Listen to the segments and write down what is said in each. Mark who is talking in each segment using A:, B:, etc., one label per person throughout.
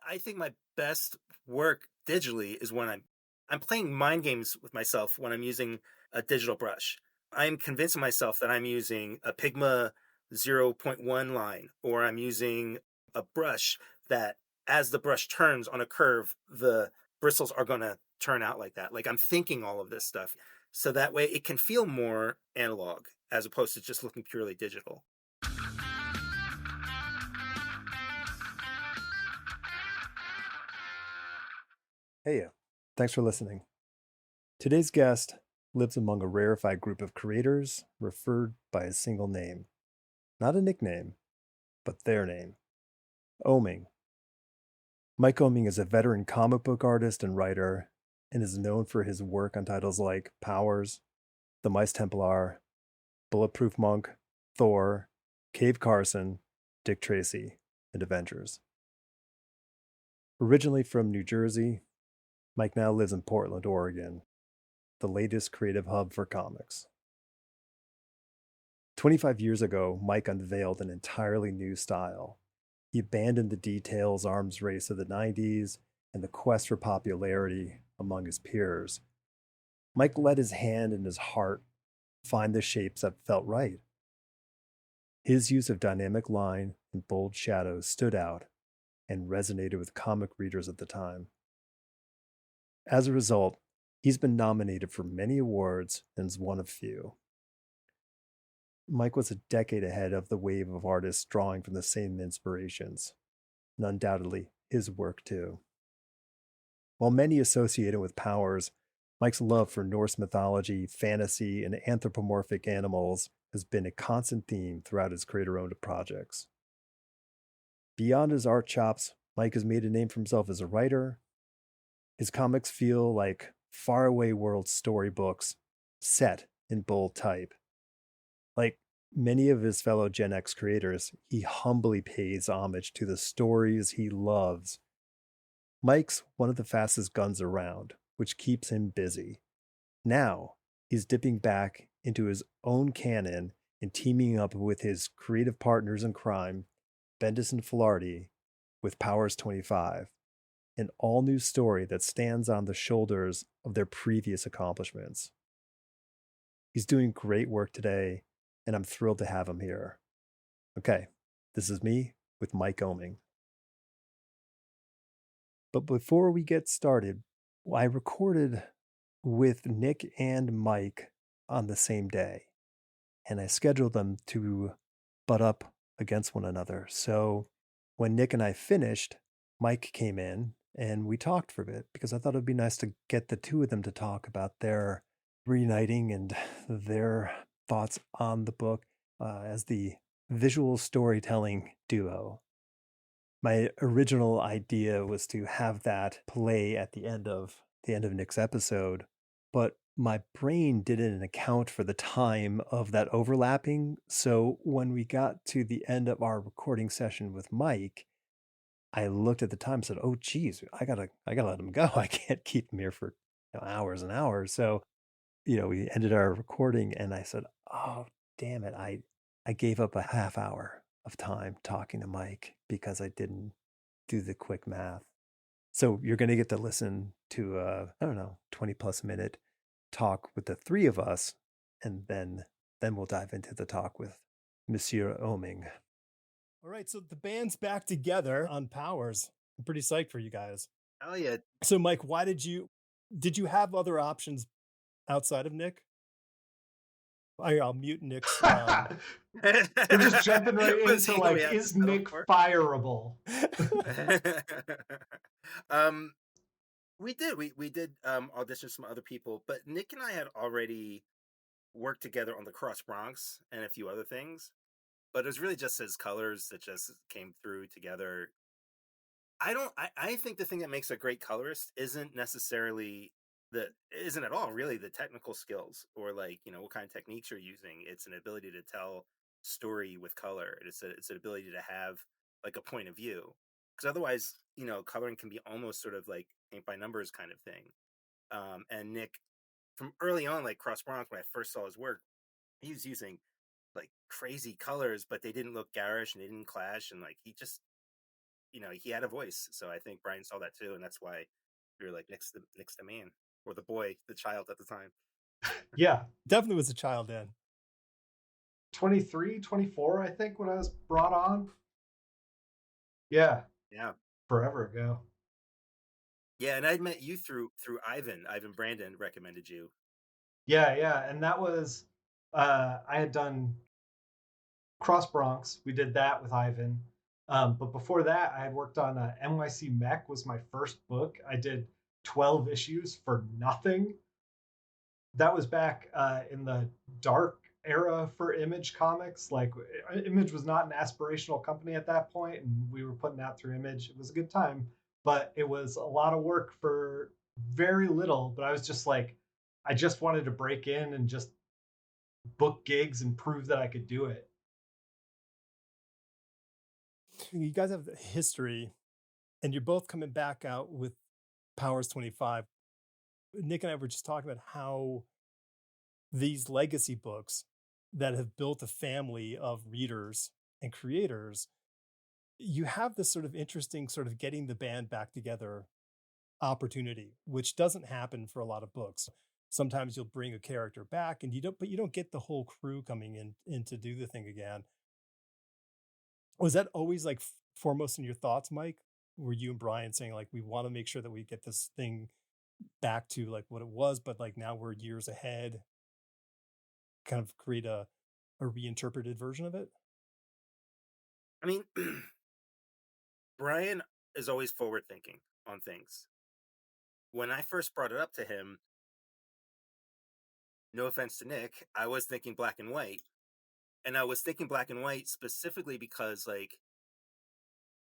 A: I think my best work digitally is when I'm playing mind games with myself when I'm using a digital brush. I'm convincing myself that I'm using a Pigma zero point 0.1 line, or I'm using a brush that as the brush turns on a curve, the bristles are going to turn out like that. Like I'm thinking all of this stuff. So that way it can feel more analog as opposed to just looking purely digital.
B: Hey, thanks for listening. Today's guest lives among a rarefied group of creators referred by a single name. Not a nickname, but their name. Oeming. Mike Oeming is a veteran comic book artist and writer, and is known for his work on titles like Powers, The Mice Templar, Bulletproof Monk, Thor, Cave Carson, Dick Tracy, and Avengers. Originally from New Jersey, Mike now lives in Portland, Oregon, the latest creative hub for comics. 25 years ago, Mike unveiled an entirely new style. He abandoned the details arms race of the 90s and the quest for popularity among his peers. Mike let his hand and his heart find the shapes that felt right. His use of dynamic line and bold shadows stood out and resonated with comic readers at the time. As a result, he's been nominated for many awards and is one of few. Mike was a decade ahead of the wave of artists drawing from the same inspirations, and undoubtedly his work too. While many associate him with Powers, Mike's love for Norse mythology, fantasy, and anthropomorphic animals has been a constant theme throughout his creator-owned projects. Beyond his art chops, Mike has made a name for himself as a writer. His comics feel like faraway world storybooks set in bold type. Like many of his fellow Gen X creators, he humbly pays homage to the stories he loves. Mike's one of the fastest guns around, which keeps him busy. Now, he's dipping back into his own canon and teaming up with his creative partners in crime, Bendis and Filardi, with Powers 25, an all-new story that stands on the shoulders of their previous accomplishments. He's doing great work today, and I'm thrilled to have him here. Okay, this is me with Mike Oeming. But before we get started, I recorded with Nick and Mike on the same day, and I scheduled them to butt up against one another. So when Nick and I finished, Mike came in and we talked for a bit because I thought it'd be nice to get the two of them to talk about their reuniting and their thoughts on the book as the visual storytelling duo. My original idea was to have that play at the end of Nick's episode, but my brain didn't account for the time of that overlapping. So when we got to the end of our recording session with Mike, I looked at the time and said, "Oh, geez, I gotta let him go. I can't keep him here for hours and hours." So we ended our recording, and I said, "Oh, damn it! I gave up a half hour of time talking to Mike because I didn't do the quick math." So you're going to get to listen to I don't know, 20 plus minute talk with the three of us, and then we'll dive into the talk with Monsieur Oeming. All right, so the band's back together on Powers. I'm pretty psyched for you guys.
A: Oh yeah.
B: So Mike, why did you have other options outside of Nick? I'll mute Nick's.
C: We're just jumping right
A: Was
C: into
A: he who we
C: like,
A: had to
C: is
A: settle
C: Nick
A: for?
C: fireable?
A: um, we did. We did audition some other people, but Nick and I had already worked together on the Cross Bronx and a few other things. But it was really just his colors that just came through together. I don't. I think the thing that makes a great colorist isn't at all really the technical skills or like what kind of techniques you're using. It's an ability to tell story with color. It's an ability to have like a point of view. Because otherwise, coloring can be almost sort of like paint by numbers kind of thing. And Nick, from early on, like Cross Bronx, when I first saw his work, he was using like crazy colors, but they didn't look garish and they didn't clash. And like he had a voice. So I think Brian saw that too, and that's why we were like next to man, or the boy, the child at the time.
C: Yeah.
B: Definitely was a child then.
C: 23, 24, I think, when I was brought on. Yeah.
A: Yeah.
C: Forever ago.
A: Yeah, and I'd met you through Ivan. Ivan Brandon recommended you.
C: Yeah, yeah. And that was I had done Cross Bronx. We did that with Ivan. But before that, I had worked on NYC Mech was my first book. I did 12 issues for nothing. That was back in the dark era for Image Comics. Like Image was not an aspirational company at that point, and we were putting out through Image. It was a good time, but it was a lot of work for very little. But I was just like, I just wanted to break in and just book gigs and prove that I could do it.
B: You guys have the history, and you're both coming back out with Powers 25. Nick and I were just talking about how these legacy books that have built a family of readers and creators, you have this sort of interesting sort of getting the band back together opportunity, which doesn't happen for a lot of books. Sometimes you'll bring a character back and you don't get the whole crew coming in to do the thing again. Was that always like foremost in your thoughts, Mike? Were you and Brian saying like, we want to make sure that we get this thing back to like what it was, but like now we're years ahead, kind of create a reinterpreted version of it?
A: I mean, Brian is always forward thinking on things. When I first brought it up to him, no offense to Nick, I was thinking black and white. And I was thinking black and white specifically because, like,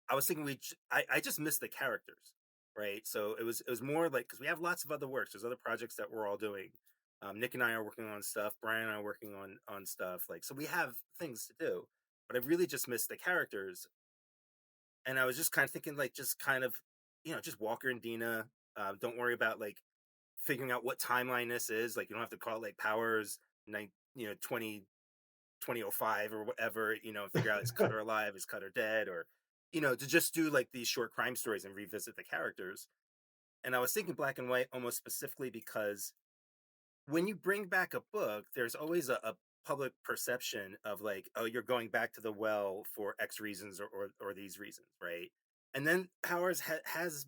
A: I was thinking I just missed the characters, right? So it was more like, because we have lots of other works. There's other projects that we're all doing. Nick and I are working on stuff. Brian and I are working on stuff. Like, so we have things to do, but I really just missed the characters. And I was just kind of thinking, like, just kind of, just Walker and Dina. Don't worry about like figuring out what timeline this is. Like, you don't have to call it like Powers 2005 or whatever, figure out is Cutter alive, is Cutter dead, or, to just do like these short crime stories and revisit the characters. And I was thinking black and white almost specifically because when you bring back a book, there's always a public perception of like, oh, you're going back to the well for X reasons or these reasons, right? And then Powers has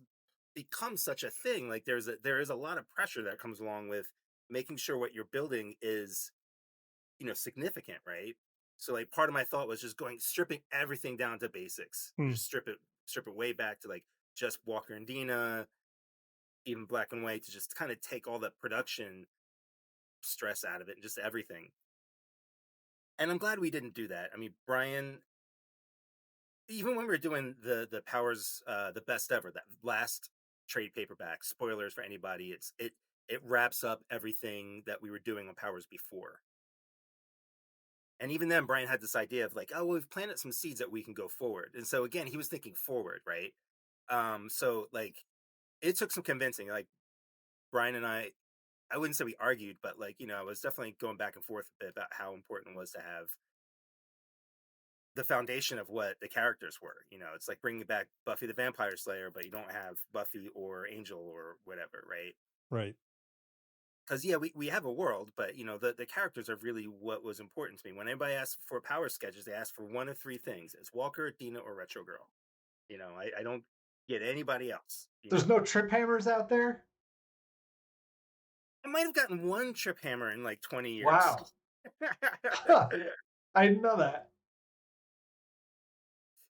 A: become such a thing. Like there is a lot of pressure that comes along with making sure what you're building is significant, right? So like part of my thought was just stripping everything down to basics.
B: Hmm.
A: Just strip it way back to like just Walker and Dina, even black and white, to just kind of take all the production stress out of it and just everything. And I'm glad we didn't do that. I mean, Brian, even when we were doing the Powers the best ever, that last trade paperback, spoilers for anybody, it wraps up everything that we were doing on Powers before. And even then, Brian had this idea of like, oh, well, we've planted some seeds that we can go forward. And so again, he was thinking forward, right? So like, it took some convincing. Like Brian and I wouldn't say we argued, but like, I was definitely going back and forth a bit about how important it was to have the foundation of what the characters were. It's like bringing back Buffy the Vampire Slayer, but you don't have Buffy or Angel or whatever, right?
B: Right.
A: Because yeah, we have a world, but the characters are really what was important to me. When anybody asks for power sketches, they ask for one of three things: it's Walker, Dina, or Retro Girl. I don't get anybody else.
C: There's no trip hammers out there.
A: I might have gotten one trip hammer in like 20 years.
C: Wow. I didn't know that.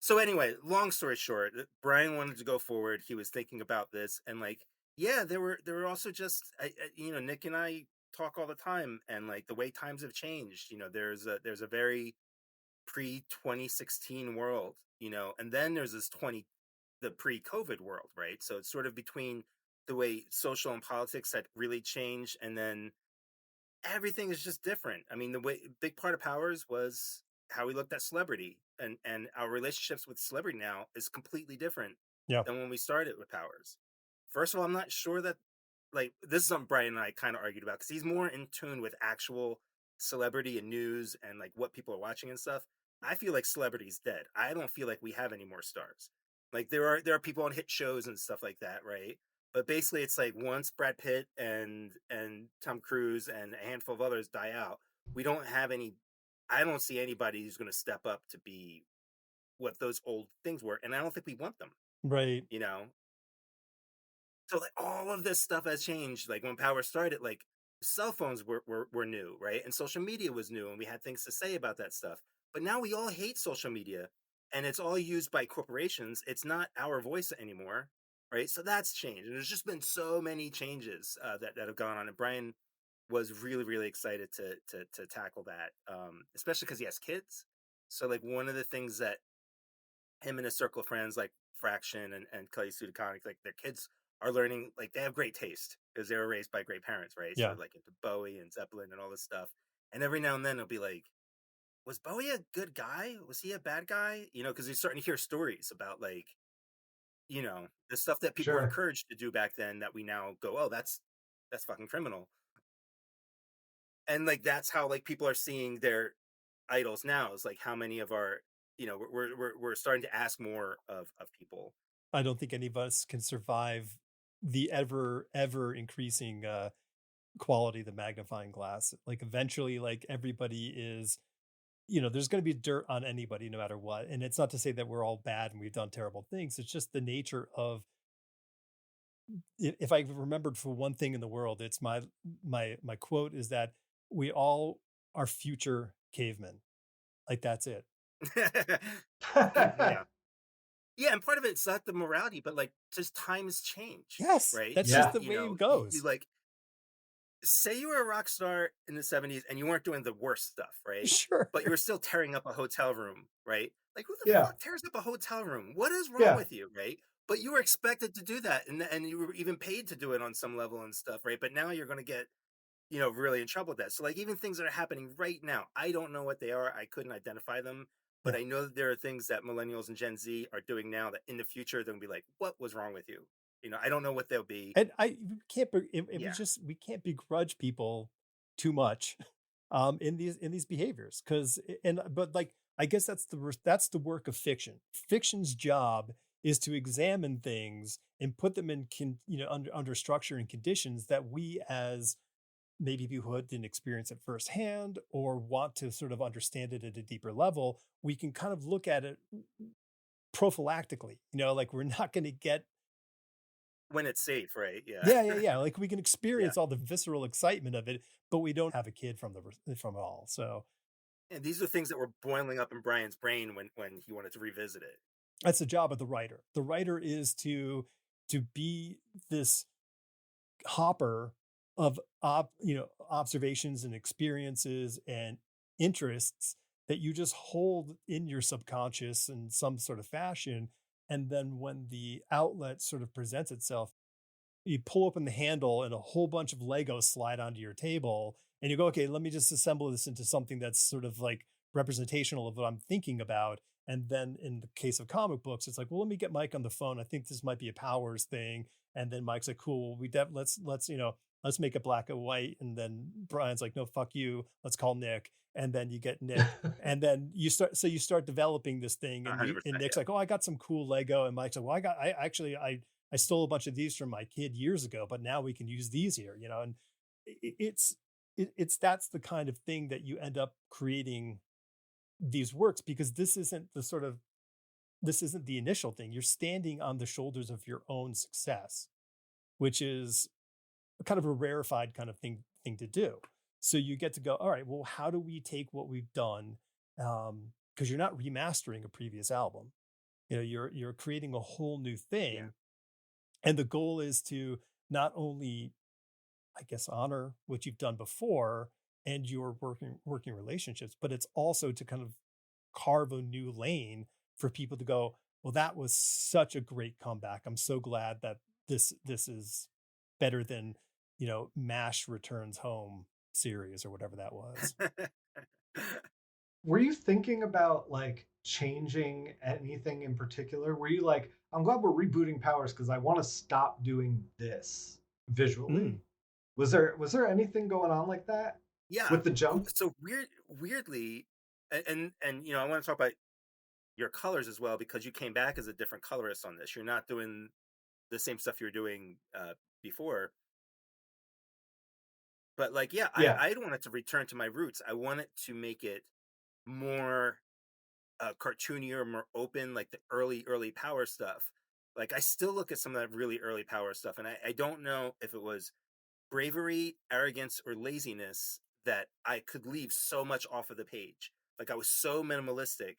A: So anyway, long story short, Brian wanted to go forward. He was thinking about this, and like, yeah, there were also just, Nick and I talk all the time, and like the way times have changed. There's a very pre 2016 world, and then there's the pre COVID world, right? So it's sort of between the way social and politics had really changed, and then everything is just different. I mean, the way big part of Powers was how we looked at celebrity, and our relationships with celebrity now is completely different
B: Yeah.
A: than when we started with Powers. First of all, I'm not sure that like this is something Brian and I kind of argued about because he's more in tune with actual celebrity and news and like what people are watching and stuff. I feel like celebrity's dead. I don't feel like we have any more stars. Like there are people on hit shows and stuff like that, right? But basically, it's like once Brad Pitt and Tom Cruise and a handful of others die out, we don't have any. I don't see anybody who's going to step up to be what those old things were, and I don't think we want them.
B: Right.
A: You know, so like all of this stuff has changed. Like when Power started, like cell phones were new, right? And social media was new, and we had things to say about that stuff. But now we all hate social media, and it's all used by corporations. It's not our voice anymore, right? So that's changed, and there's just been so many changes that have gone on. And Brian was really excited to tackle that, especially because he has kids. So like one of the things that him and his circle of friends like Fraction and Kelly Sue DeConnick, like their kids are learning, like they have great taste because they were raised by great parents, right? So
B: Yeah.
A: they're like into Bowie and Zeppelin and all this stuff. And every now and then it'll be like, was Bowie a good guy? Was he a bad guy? You know, because you're starting to hear stories about like, you know, the stuff that people were
C: Sure.
A: encouraged to do back then that we now go, oh, that's fucking criminal. And like that's how like people are seeing their idols now, is like how many of our, you know, we're starting to ask more of people.
B: I don't think any of us can survive the ever increasing quality of the magnifying glass. Like eventually, like everybody is, there's going to be dirt on anybody no matter what. And it's not to say that we're all bad and we've done terrible things. It's just the nature of, if I remembered for one thing in the world, it's my quote is that we all are future cavemen. Like that's it.
A: Yeah. Yeah, and part of it's not the morality, but like just times change,
B: Yes,
A: right?
B: that's just
C: Yeah.
B: the
A: You
B: way it
A: know, you
B: goes.
A: like say you were a rock star in the 70s and you weren't doing the worst stuff, right?
B: Sure.
A: But you were still tearing up a hotel room, right? Like who the
C: Yeah.
A: fuck tears up a hotel room? What is wrong
C: Yeah.
A: with you, right? But you were expected to do that, and you were even paid to do it on some level and stuff, right? But now you're going to get, you know, really in trouble with that. So like even things that are happening right now, I don't know what they are. I couldn't identify them, but
B: Yeah.
A: I know that there are things that millennials and Gen Z are doing now that in the future they'll be like, what was wrong with you? You know, I don't know what they'll be.
B: And we can't
A: Yeah.
B: we can't begrudge people too much in these behaviors, because but like I guess that's the work of fiction. Fiction's job is to examine things and put them in under structure and conditions that we, as maybe people who didn't experience it firsthand or want to sort of understand it at a deeper level, we can kind of look at it prophylactically. Like we're not going to get.
A: When it's safe, right? Yeah.
B: Yeah. Like we can
A: Yeah.
B: experience all the visceral excitement of it, but we don't have a kid from it all. So
A: And these are things that were boiling up in Brian's brain when he wanted to revisit it.
B: that's the job of the writer. The writer is to be this hopper of observations and experiences and interests that you just hold in your subconscious in some sort of fashion. And then when the outlet sort of presents itself, you pull open the handle and a whole bunch of Legos slide onto your table, and you go, okay, let me just assemble this into something that's sort of like representational of what I'm thinking about. And then in the case of comic books, it's like, well, let me get Mike on the phone. I think this might be a Powers thing. And then Mike's like, cool, let's make it black and white. And then Brian's like, no, fuck you. Let's call Nick. And then you get Nick. And then you start developing this thing. And
A: 100%.
B: Nick's
A: Yeah.
B: like, oh, I got some cool Lego. And Mike's like, well, I stole a bunch of these from my kid years ago, but now we can use these here, and that's the kind of thing that you end up creating these works, because this isn't the initial thing. You're standing on the shoulders of your own success, which is kind of a rarefied kind of thing to do. So you get to go, all right, well, how do we take what we've done? Because you're not remastering a previous album. You're creating a whole new thing.
A: Yeah.
B: And the goal is to not only, I guess, honor what you've done before and your working relationships, but it's also to kind of carve a new lane for people to go, well, that was such a great comeback. I'm so glad that this is better than, MASH Returns Home series or whatever that was.
C: Were you thinking about like changing anything in particular? Were you like, I'm glad we're rebooting Powers because I want to stop doing this visually?
B: Mm.
C: Was there anything going on like that
A: Yeah.
C: with the jump?
A: So weirdly, and you know, I want to talk about your colors as well, because you came back as a different colorist on this. You're not doing the same stuff you were doing before. But like, yeah,
C: Yeah.
A: I wanted to return to my roots. I wanted to make it more cartoonier, more open, like the early power stuff. Like I still look at some of that really early power stuff, and I don't know if it was bravery, arrogance, or laziness that I could leave so much off of the page. Like I was so minimalistic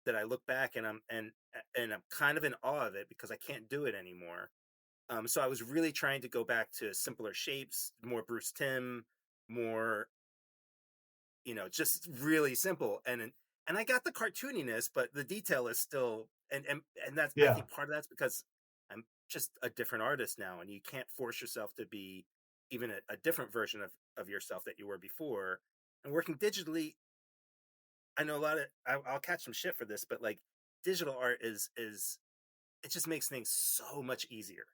A: that I look back and I'm kind of in awe of it because I can't do it anymore. So I was really trying to go back to simpler shapes, more Bruce Timm, more, just really simple. And I got the cartooniness, but the detail is still, and that's, I
C: Yeah.
A: think part of that's because I'm just a different artist now, and you can't force yourself to be even a different version of yourself that you were before. And working digitally, I know a lot of, I'll catch some shit for this, but like digital art is it just makes things so much easier.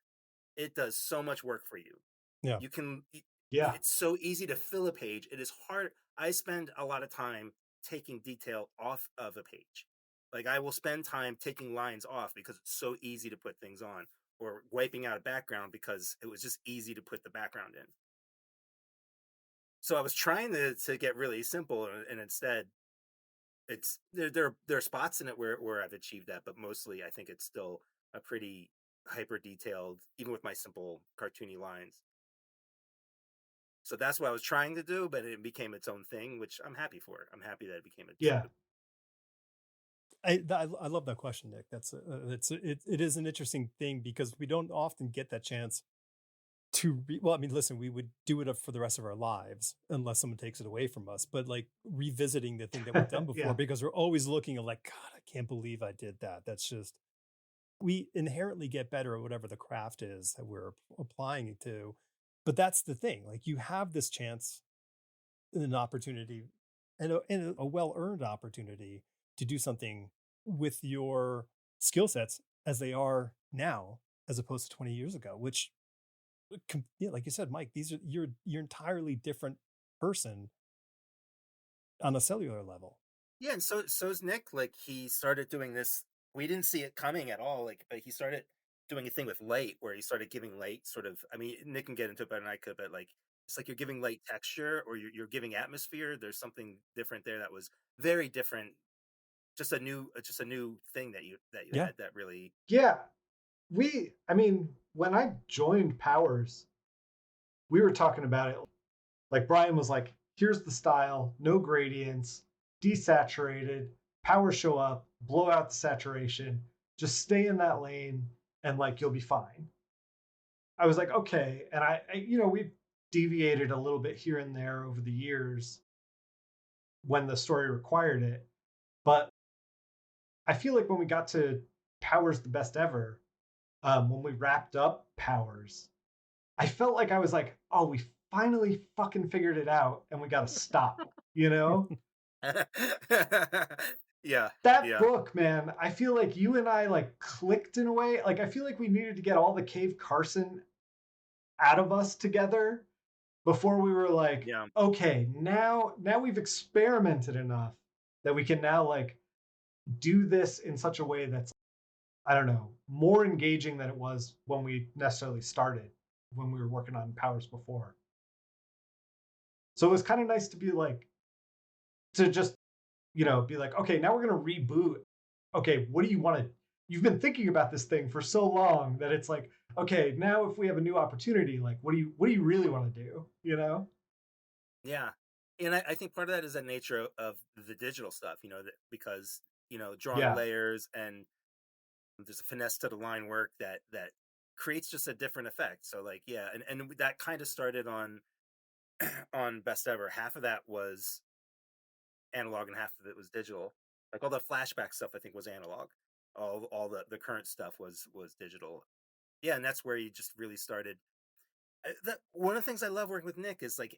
A: It does so much work for you.
B: Yeah.
A: You can
C: Yeah.
A: It's so easy to fill a page. It is hard. I spend a lot of time taking detail off of a page. Like I will spend time taking lines off because it's so easy to put things on, or wiping out a background because it was just easy to put the background in. So I was trying to get really simple, and instead it's there are spots in it where I've achieved that, but mostly I think it's still a pretty hyper detailed, even with my simple cartoony lines. So that's what I was trying to do, but it became its own thing, which I'm happy for. I'm happy that it became
C: Yeah.
B: I love that question, Nick. It is an interesting thing because we don't often get that chance well, I mean, listen, we would do it up for the rest of our lives unless someone takes it away from us. But like revisiting the thing that we've done before,
C: Yeah.
B: because we're always looking at like, God, I can't believe I did that. That's just we inherently get better at whatever the craft is that we're applying it to. But that's the thing. Like you have this chance and an opportunity and a well-earned opportunity to do something with your skill sets as they are now, as opposed to 20 years ago, which yeah, like you said, Mike, these are you're entirely different person on a cellular level.
A: Yeah, and so's Nick. Like he started doing this. We didn't see it coming at all. Like, but he started doing a thing with light, where he started giving light. Sort of. I mean, Nick can get into it better than I could, but like it's like you're giving light texture, or you're giving atmosphere. There's something different there that was very different. Just a new thing that you
B: Yeah.
A: had that really.
C: Yeah. I mean, when I joined Powers, we were talking about it. Like Brian was like, here's the style, no gradients, desaturated, power show up, blow out the saturation, just stay in that lane and like you'll be fine. I was like, okay. And we've deviated a little bit here and there over the years when the story required it. But I feel like when we got to Powers the Best Ever, when we wrapped up Powers, I felt like I was like, oh, we finally fucking figured it out and we got to stop, you know?
A: Yeah,
C: That
A: yeah,
C: book, man, I feel like you and I like clicked in a way. Like I feel like we needed to get all the Cave Carson out of us together before we were like,
A: yeah.
C: okay, now we've experimented enough that we can now like do this in such a way that's, I don't know, more engaging than it was when we necessarily started, when we were working on Powers before. So it was kind of nice to be like, to just, be like, okay, now we're going to reboot. Okay, what do you want to, you've been thinking about this thing for so long that it's like, okay, now if we have a new opportunity, like, what do you really want to do? You know?
A: Yeah. And I think part of that is the nature of the digital stuff, that because, drawing
C: Yeah.
A: layers, and there's a finesse to the line work that creates just a different effect. So like, yeah, and that kind of started on on Best Ever. Half of that was analog and half of it was digital. Like all the flashback stuff I think was analog. All the current stuff was digital. Yeah, and that's where you just really started. One of the things I love working with Nick is like,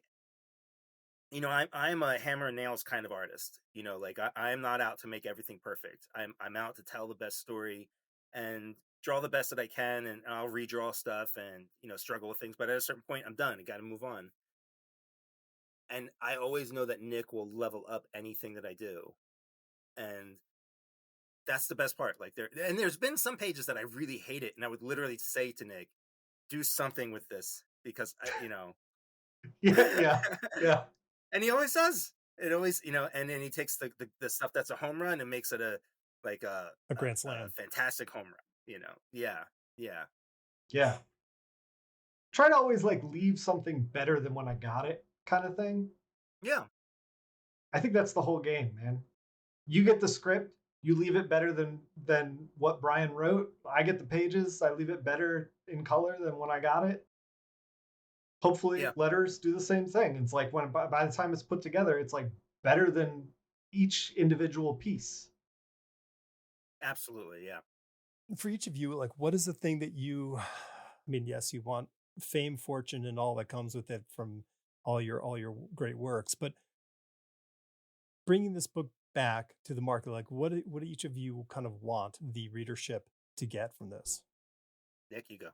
A: I'm a hammer and nails kind of artist. Like I'm not out to make everything perfect. I'm out to tell the best story and draw the best that I can, and I'll redraw stuff and struggle with things. But at a certain point, I'm done. I got to move on. And I always know that Nick will level up anything that I do. And That's the best part. Like there's been some pages that I really hate it, and I would literally say to Nick, "Do something with this," because
C: Yeah, yeah, yeah,
A: and he always does. It always, and then he takes the stuff that's a home run and makes it like
B: A grand
A: a
B: slam.
A: fantastic home run. Yeah, yeah,
C: yeah. Try to always like leave something better than when I got it, kind of thing.
A: yeah,
C: I think that's the whole game, man. You get the script, you leave it better than what Brian wrote. I get the pages, I leave it better in color than when I got it. Hopefully,
A: yeah.
C: letters do the same thing. It's like when by the time it's put together, it's like better than each individual piece.
A: Absolutely, yeah.
B: For each of you, like, what is the thing that you, I mean, yes, you want fame, fortune, and all that comes with it from all your great works, but bringing this book back to the market, like, what do each of you kind of want the readership to get from this?
A: Nick, you go.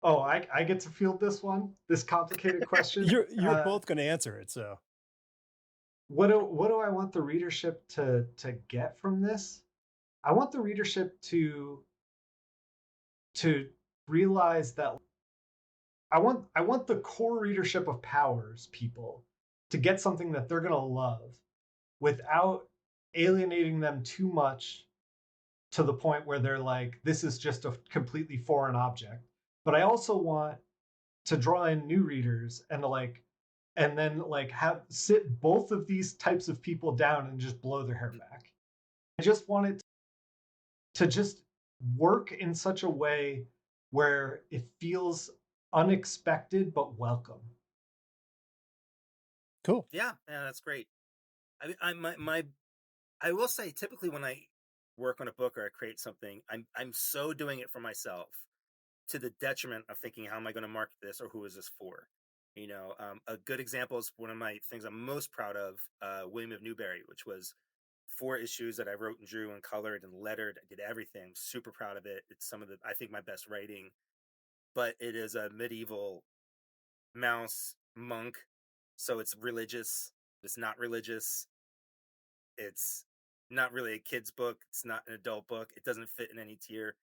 C: Oh, I get to field this one, this complicated question.
B: You're both going to answer it, so
C: What do I want the readership to get from this? I want the readership to realize that I want the core readership of Powers people to get something that they're gonna love without alienating them too much to the point where they're like, this is just a completely foreign object. But I also want to draw in new readers and to like and then like have sit both of these types of people down and just blow their hair back. I just want it to just work in such a way where it feels unexpected but welcome.
B: cool.
A: Yeah, yeah, that's great. I will say, typically when I work on a book or I create something, I'm so doing it for myself to the detriment of thinking, how am I going to market this or who is this for? A good example is one of my things I'm most proud of, William of Newbury, which was 4 issues that I wrote and drew and colored and lettered. I did everything. I'm super proud of it. It's some of the, I think, my best writing, but it is a medieval mouse monk. So it's religious. It's not religious. It's not really a kid's book. It's not an adult book. It doesn't fit in any tier.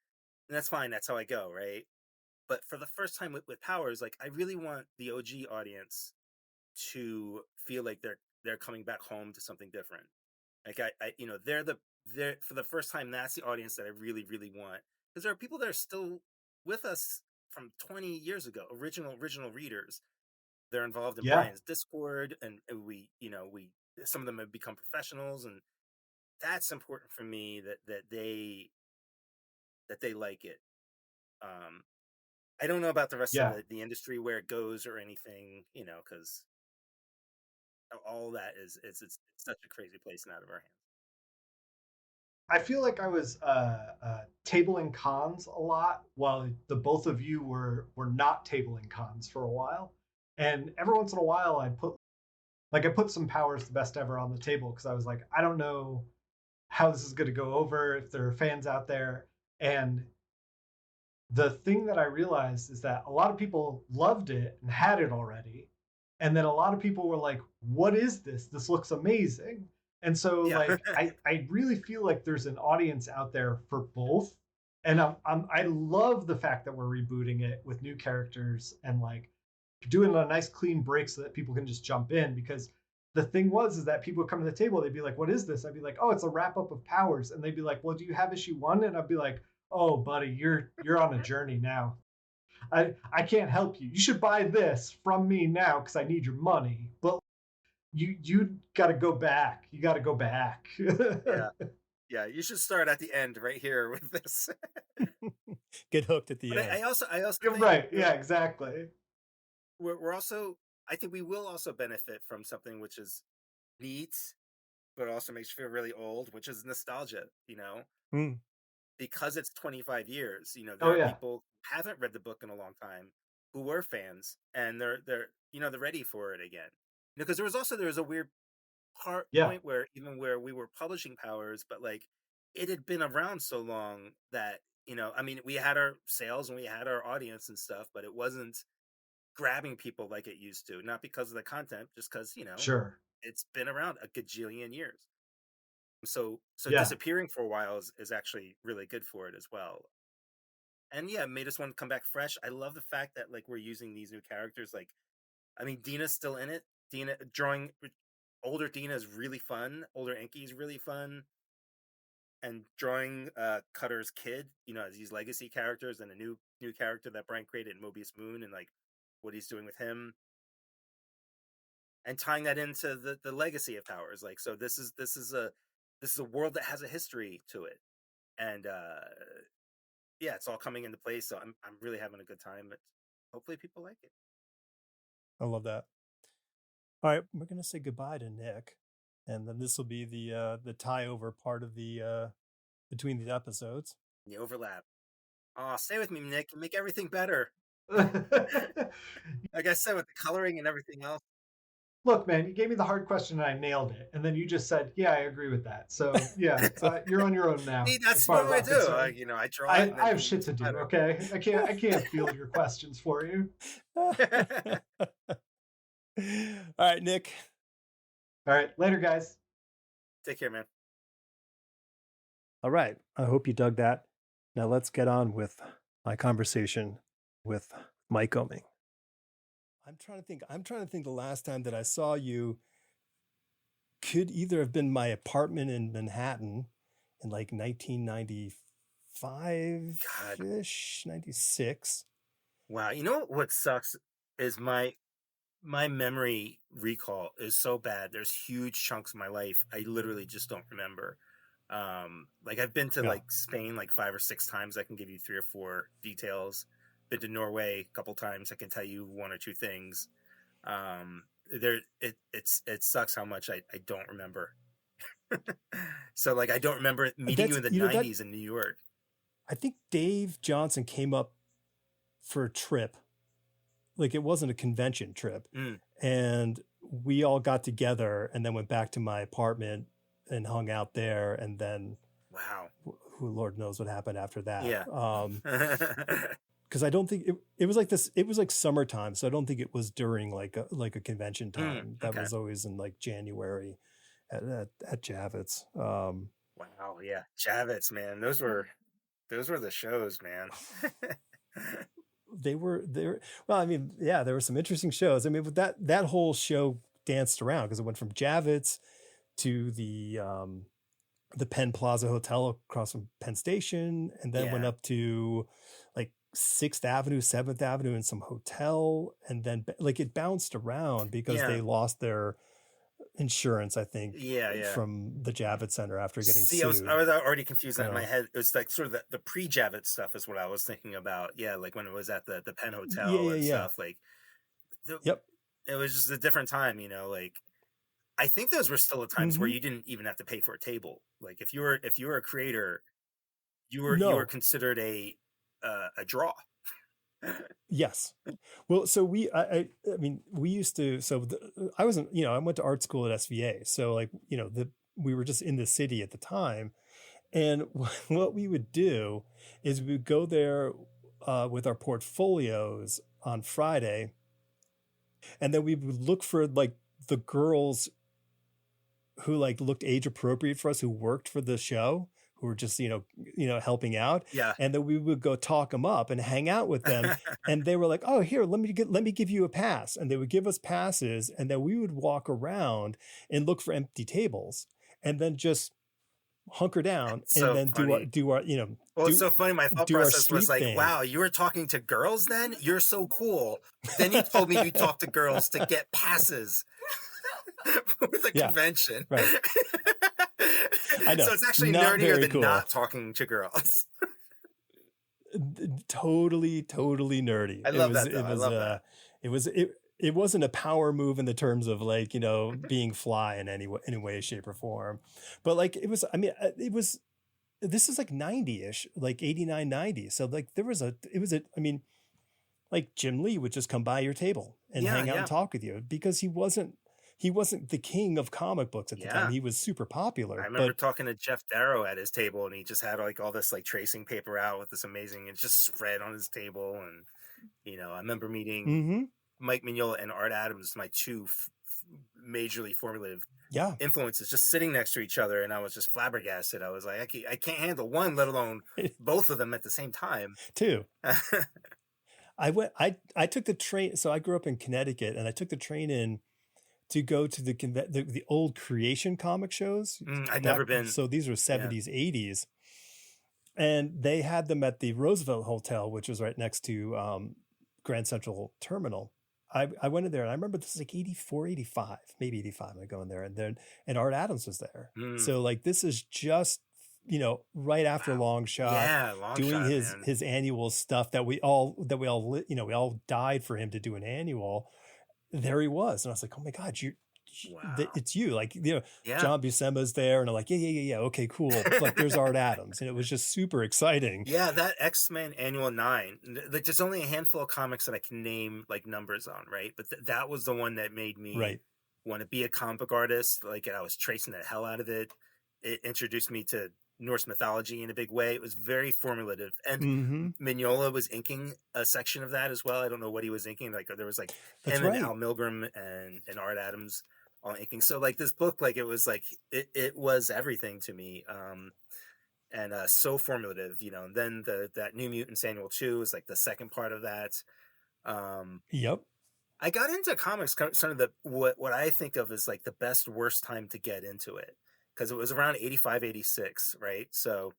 A: And that's fine. That's how I go, right? But for the first time with Powers, like I really want the OG audience to feel like they're coming back home to something different. Like they're for the first time, that's the audience that I really, really want. Because there are people that are still with us from 20 years ago, original readers. They're involved in
C: Yeah,
A: Brian's Discord, and we some of them have become professionals, and that's important for me that they like it. Um, I don't know about the rest of
C: yeah.
A: the industry where it goes or anything, because all that it's such a crazy place and out of our hands.
C: I feel like I was tabling cons a lot while the both of you were not tabling cons for a while. And every once in a while, I put some Powers the best ever on the table because I was like, I don't know how this is going to go over if there are fans out there. And the thing that I realized is that a lot of people loved it and had it already. And then a lot of people were like, what is this? This looks amazing. And so
A: Yeah.
C: like I really feel like there's an audience out there for both. And I love the fact that we're rebooting it with new characters and like doing a nice clean break so that people can just jump in because the thing was is that people would come to the table, they'd be like, what is this? I'd be like, oh, it's a wrap up of Powers. And they'd be like, well, do you have issue 1? And I'd be like, oh buddy, you're on a journey now. I can't help you. You should buy this from me now because I need your money. But you got to go back. You got to go back.
A: Yeah. Yeah, you should start at the end right here with this.
B: Get hooked at the
A: But
B: end.
A: I also think
C: Right. Yeah. Exactly.
A: we're also, I think we will also benefit from something which is neat, but also makes you feel really old, which is nostalgia.
B: Mm,
A: Because it's 25 years.
C: Oh
A: There are
C: yeah.
A: people who haven't read the book in a long time who were fans, and they're ready for it again. Because there was a weird
C: Yeah.
A: point where even where we were publishing Powers, but like it had been around so long that I mean, we had our sales and we had our audience and stuff, but it wasn't grabbing people like it used to. Not because of the content, just because
C: Sure.
A: it's been around a gajillion years. So
C: Yeah.
A: disappearing for a while is actually really good for it as well. And yeah, it made us want to come back fresh. I love the fact that like we're using these new characters. Like, I mean, Dina's still in it. Dina drawing older Dina is really fun. Older Enki is really fun. And drawing Cutter's kid, as these legacy characters and a new character that Brian created in Mobius Moon and like what he's doing with him and tying that into the legacy of Powers. Like, so this is a world that has a history to it. And yeah, it's all coming into place. So I'm really having a good time. But hopefully people like it.
B: I love that. All right, we're gonna say goodbye to Nick, and then this will be the tie over part of the between the episodes.
A: The overlap. Oh, stay with me, Nick, and make everything better. Like I said, with the coloring and everything else.
C: Look, man, you gave me the hard question and I nailed it, and then you just said, "Yeah, I agree with that." So yeah, you're on your own now.
A: See,
C: as
A: that's
C: far
A: what
C: as
A: I
C: I'm
A: do.
C: concerned.
A: I draw
C: I,
A: it. And
C: I have
A: then
C: shit to
A: it's
C: do.
A: better.
C: Okay, I can't field your questions for you.
B: All right, Nick.
C: All right, later, guys.
A: Take care, man.
B: All right, I hope you dug that. Now let's get on with my conversation with Mike Oeming. I'm trying to think the last time that I saw you could either have been my apartment in Manhattan in like 1995-ish, 96.
A: Wow. You know what sucks is my memory recall is so bad. There's huge chunks of my life I literally just don't remember. Like I've been to
B: Yeah.
A: like Spain like 5 or 6 times. I can give you 3 or 4 details. Been to Norway a couple times. I can tell you 1 or 2 things. It sucks how much I don't remember. So like I don't remember meeting you in the 90s in New York.
B: I think Dave Johnson came up for a trip. Like it wasn't a convention trip. And we all got together and then went back to my apartment and hung out there. And then,
A: wow,
B: who Lord knows what happened after that.
A: Yeah.
B: Because I don't think it was like this. It was like summertime, so I don't think it was during like a convention time. That was always in like January at Javits.
A: Wow, yeah, Javits, man, those were the shows, man.
B: They were well. I mean, yeah, there were some interesting shows. I mean, but that whole show danced around because it went from Javits to the Penn Plaza Hotel across from Penn Station, and then went up to like 6th Avenue, 7th Avenue, and some hotel, and then like it bounced around because they lost their insurance, I think, from the Javits Center after getting sued.
A: I was already confused in my head. It was like sort of the pre-Javits stuff is what I was thinking about. Yeah, like when it was at the Penn Hotel and stuff. Like, it was just a different time, like. I think those were still the times where you didn't even have to pay for a table. Like if you were a creator, you were considered a draw.
B: Yes. Well, so I mean, we used to, I wasn't, I went to art school at SVA. So like, we were just in the city at the time. And what we would do is we would go there with our portfolios on Friday. And then we would look for like the girls who like looked age appropriate for us, who worked for the show, who were just, helping out.
A: Yeah.
B: And then we would go talk them up and hang out with them. And they were like, oh, here, let me give you a pass. And they would give us passes. And then we would walk around and look for empty tables and then just hunker down and then do our
A: well, it's so funny. My thought process was like, wow, you were talking to girls then? You're so cool. Then you told me you talked to girls to get passes for the convention.
B: Right. I know.
A: So it's actually nerdier than not talking to girls.
B: Totally nerdy.
A: I love that. I love that.
B: It wasn't a power move in the terms of like, being fly in any way, shape or form. But like, it was, I mean, this is like 90-ish, like 89, 90. So like like Jim Lee would just come by your table and hang out and talk with you because he wasn't the king of comic books at the time. He was super popular.
A: I remember talking to Jeff Darrow at his table, and he just had like all this like tracing paper out with this amazing, it's just spread on his table. And, I remember meeting Mike Mignola and Art Adams, my 2 majorly formulative
B: Yeah.
A: influences just sitting next to each other, and I was just flabbergasted. I was like, I can't handle one, let alone both of them at the same time.
B: Two. I took the train. So I grew up in Connecticut, and I took the train in to go to the old Creation comic shows.
A: I'd never been.
B: So these were 70s, 80s. And they had them at the Roosevelt Hotel, which was right next to Grand Central Terminal. I went in there, and I remember this is like 84, 85, maybe 85. I go in there, and Art Adams was there. So like this is just, right after Long Shot, doing his annual stuff that we all we all died for him to do an annual. There he was, and I was like, oh my God, it's you, like, John Buscema's there, and I'm like, yeah, okay, cool. Like, there's Art Adams, and it was just super exciting.
A: Yeah, that X-Men Annual 9, like, there's only a handful of comics that I can name like numbers on, right? But that was the one that made me want to be a comic book artist. Like, I was tracing the hell out of it. It introduced me to Norse mythology in a big way. It was very formulative, and Mignola was inking a section of that as well. I don't know what he was inking. Like, there was like him and Al Milgrom and Art Adams all inking. So like this book, like it was everything to me, and so formative, And then that New Mutants Annual 2 is like the second part of that.
B: Yep.
A: I got into comics kind of what I think of as like the best worst time to get into it, because it was around 85, 86, right? So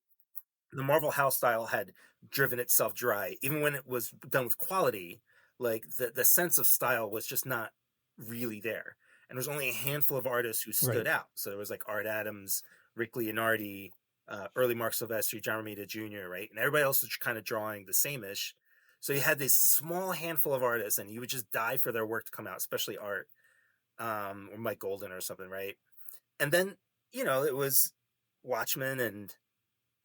A: the Marvel house style had driven itself dry. Even when it was done with quality, like the sense of style was just not really there. And there was only a handful of artists who stood out. So there was like Art Adams, Rick Leonardi, early Mark Silvestri, John Romita Jr., right? And everybody else was kind of drawing the same-ish. So you had this small handful of artists, and you would just die for their work to come out, especially Art, or Mike Golden or something, right? And then, it was Watchmen and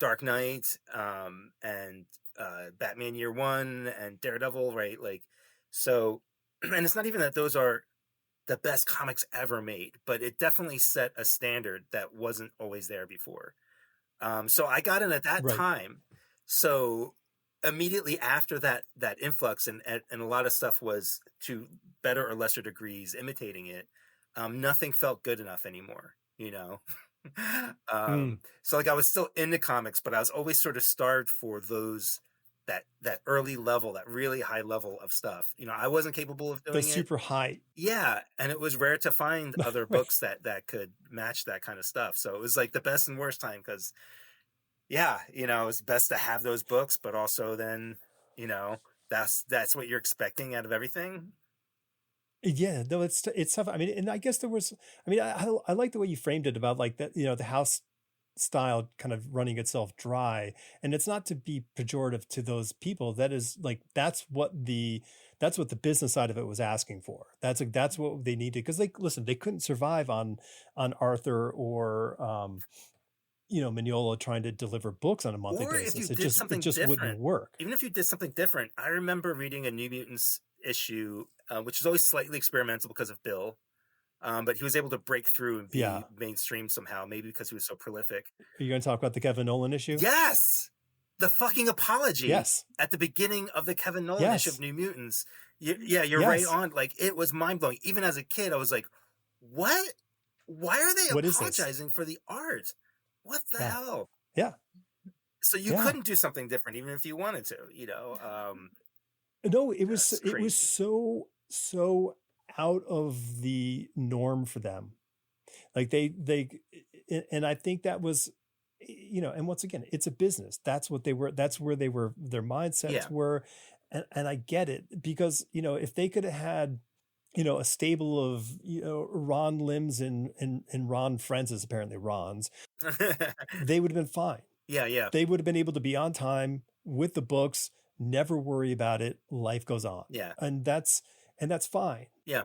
A: Dark Knight, and Batman Year One and Daredevil, right? Like, so, and it's not even that those are the best comics ever made, but it definitely set a standard that wasn't always there before. So I got in at that time. So immediately after that influx, and a lot of stuff was to better or lesser degrees imitating it, nothing felt good enough anymore, So like I was still into comics, but I was always sort of starved for those that early level, that really high level of stuff. I wasn't capable of doing
B: the super high.
A: Yeah, and it was rare to find other books that could match that kind of stuff. So it was like the best and worst time, because it was best to have those books, but also then, that's what you're expecting out of everything.
B: Yeah, no, it's tough. I mean, and I guess I like the way you framed it about like that, the house style kind of running itself dry, and it's not to be pejorative to those people. That is like that's what the business side of it was asking for. That's what they needed, because they couldn't survive on Arthur or Mignola trying to deliver books on a monthly basis. It just wouldn't work.
A: Even if you did something different, I remember reading a New Mutants issue, which is always slightly experimental because of Bill. But he was able to break through and be mainstream somehow, maybe because he was so prolific.
B: Are you going to talk about the Kevin Nolan issue?
A: Yes! The fucking apology.
B: Yes.
A: At the beginning of the Kevin Nolan issue of New Mutants. You're right on. Like, it was mind-blowing. Even as a kid, I was like, what? Why are they apologizing for the art? What the hell?
B: Yeah.
A: So you couldn't do something different, even if you wanted to,
B: No, it was so out of the norm for them. Like they and I think that was, and once again, it's a business. That's what they were. That's where they were. Their mindsets were, and I get it, because if they could have had a stable of Ron Limbs and Ron Friends, apparently Ron's, they would have been fine.
A: Yeah.
B: They would have been able to be on time with the books, never worry about it. Life goes on.
A: Yeah,
B: and that's fine.
A: Yeah,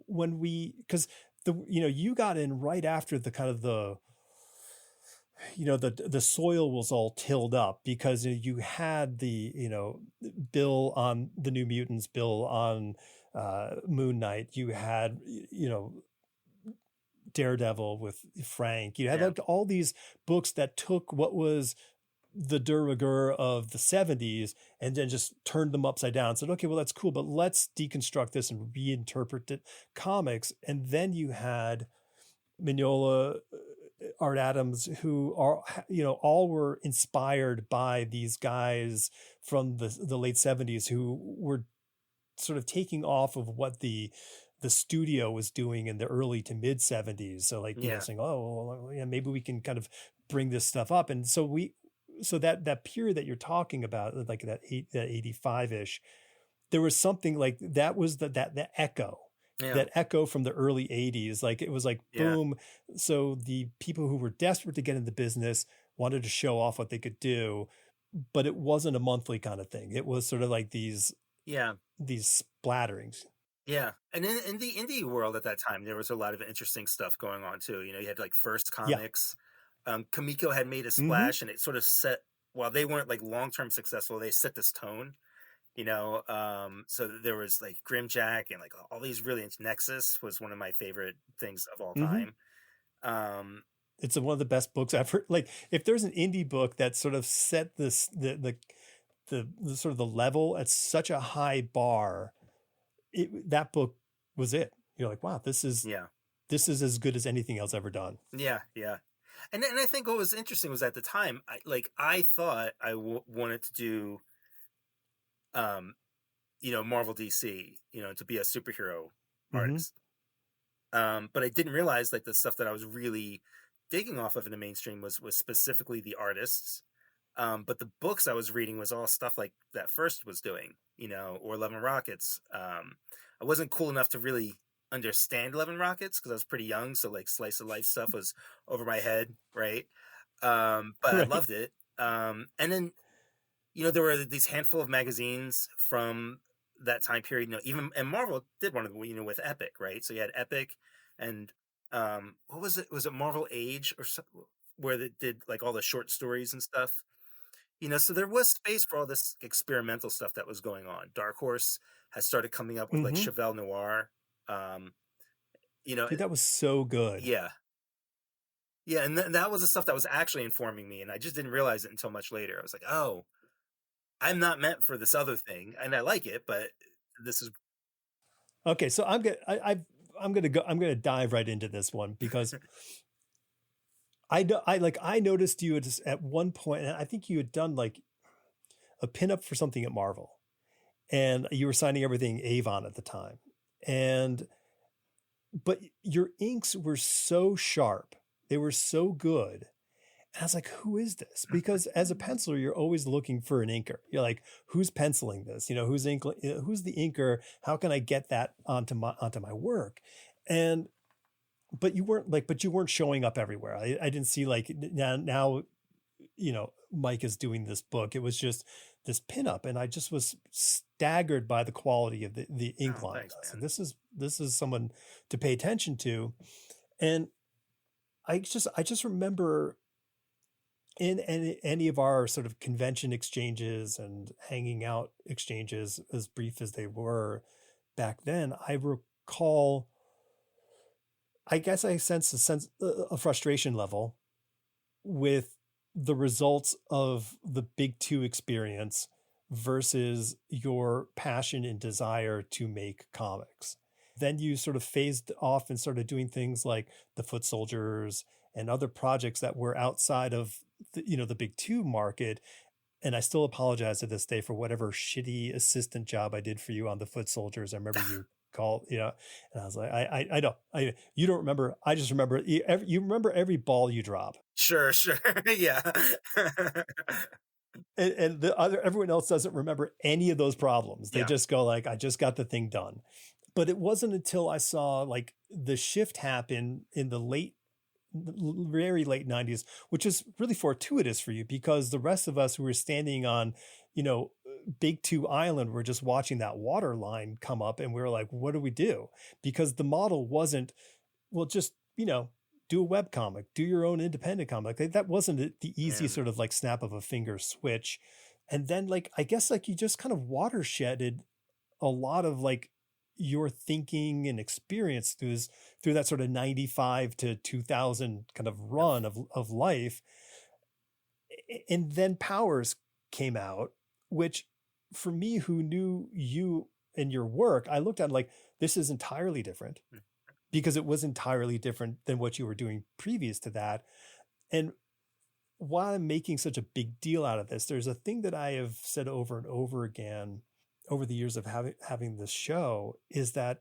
B: because you got in right after the kind of the soil was all tilled up, because you had the Bill on the New Mutants, Bill on Moon Knight, you had Daredevil with Frank, you had like all these books that took what was the de rigueur of the 70s and then just turned them upside down and said, okay, well, that's cool, but let's deconstruct this and reinterpret it comics. And then you had Mignola, Art Adams, who are, all were inspired by these guys from the late 70s who were sort of taking off of what the studio was doing in the early to mid 70s. So like,
A: Yeah.
B: saying, oh, well, yeah, maybe we can kind of bring this stuff up. And so that period that you're talking about, like that 85-ish, there was something like that was the echo,
A: Yeah.
B: that echo from the early 80s. Like it was like,
A: Yeah.
B: boom. So the people who were desperate to get in the business wanted to show off what they could do, but it wasn't a monthly kind of thing. It was sort of like these
A: Yeah.
B: splatterings.
A: Yeah. And in the indie world at that time, there was a lot of interesting stuff going on too. You had like First
B: Yeah.
A: Comics. Kamiko had made a
B: Mm-hmm.
A: splash, and it sort of set, while they weren't like long-term successful, they set this tone, so there was like Grimjack and like all these really, Nexus was one of my favorite things of all
B: Mm-hmm.
A: time.
B: It's one of the best books ever. Like if there's an indie book that sort of set this, the sort of the level at such a high bar, that book was it. You're like, wow, this is as good as anything else ever done.
A: Yeah. And I think what was interesting was at the time, I thought I wanted to do, Marvel DC, to be a superhero artist. But I didn't realize like the stuff that I was really digging off of in the mainstream was specifically the artists. But the books I was reading was all stuff like that First was doing, or 11 Rockets. I wasn't cool enough to really understand 11 Rockets because I was pretty young, so like slice of life stuff was over my head, right? But I loved it. And then there were these handful of magazines from that time period. And Marvel did one of them, with Epic, right? So you had Epic, and what was it? Was it Marvel Age or something, where they did like all the short stories and stuff? So there was space for all this experimental stuff that was going on. Dark Horse has started coming up with like Chevelle Noir.
B: Dude, that was so good.
A: Yeah. And that was the stuff that was actually informing me, and I just didn't realize it until much later. I was like, oh, I'm not meant for this other thing, and I like it, but this is
B: okay. So I'm gonna dive right into this one because I noticed you at one point, and I think you had done like a pinup for something at Marvel, and you were signing everything Avon at the time, but your inks were so sharp, they were so good. And I was like, who is this? Because as a penciler, you're always looking for an inker. You're like, who's penciling this? Who's the inker? How can I get that onto my work? But you weren't showing up everywhere. I didn't see like now, Mike is doing this book. It was just this pinup, and I just was staggered by the quality of the ink line.
A: Thanks,
B: man. This is someone to pay attention to. And I just remember in any of our sort of convention exchanges and hanging out exchanges, as brief as they were back then, I recall, I guess I sense a frustration level with the results of the Big Two experience versus your passion and desire to make comics. Then you sort of phased off and started doing things like the Foot Soldiers and other projects that were outside of the Big Two market. And I still apologize to this day for whatever shitty assistant job I did for you on the Foot Soldiers. I remember you called, and I was like, I know, you don't remember. I just remember you remember every ball you drop.
A: Sure. Yeah.
B: And everyone else doesn't remember any of those problems. They just go like, I just got the thing done. But it wasn't until I saw like the shift happen in the very late 90s, which is really fortuitous for you, because the rest of us who were standing on, Big Two Island were just watching that water line come up, and we were like, what do we do? Because the model wasn't, well, just, do a web comic, do your own independent comic. That wasn't the easy sort of like snap of a finger switch. And then like, I guess like you just kind of watersheded a lot of like your thinking and experience through that sort of 95 to 2000 kind of run of life. And then Powers came out, which for me, who knew you and your work, I looked at it like, this is entirely different, because it was entirely different than what you were doing previous to that. And why I'm making such a big deal out of this, there's a thing that I have said over and over again over the years of having this show, is that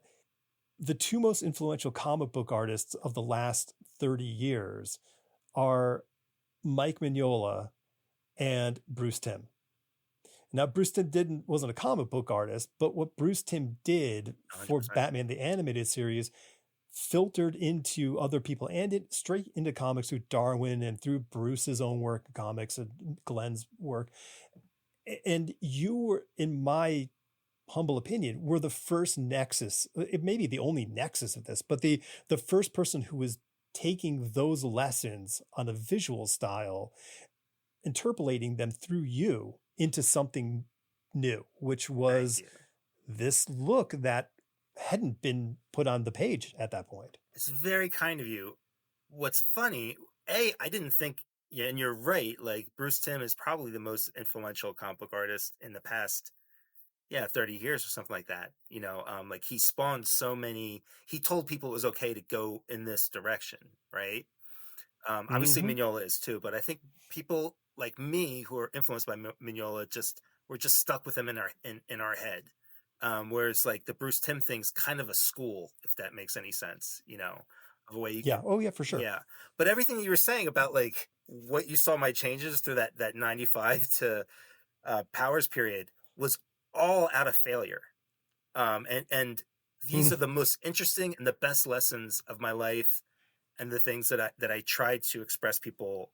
B: the two most influential comic book artists of the last 30 years are Mike Mignola and Bruce Timm. Now, Bruce Timm wasn't a comic book artist, but what Bruce Timm did for
A: 100%.
B: Batman the Animated Series filtered into other people and straight into comics through Darwin and through Bruce's own work in comics and Glenn's work. And you were, in my humble opinion, were the first nexus, it may be the only nexus of this, but the first person who was taking those lessons on a visual style, interpolating them through you into something new, which was this look that hadn't been put on the page at that point.
A: It's very kind of you. What's funny, I didn't think, yeah, and you're right, like Bruce Timm is probably the most influential comic book artist in the past 30 years or something like that. Like he spawned so many, he told people it was okay to go in this direction, right? Obviously Mignola is too, but I think people like me who are influenced by Mignola we're just stuck with him in our head. Whereas like the Bruce Timm thing's kind of a school, if that makes any sense, of a way you can,
B: oh yeah, for sure.
A: Yeah. But everything you were saying about like what you saw my changes through that 95 to Powers period was all out of failure. And these are the most interesting and the best lessons of my life, and the things that I tried to express people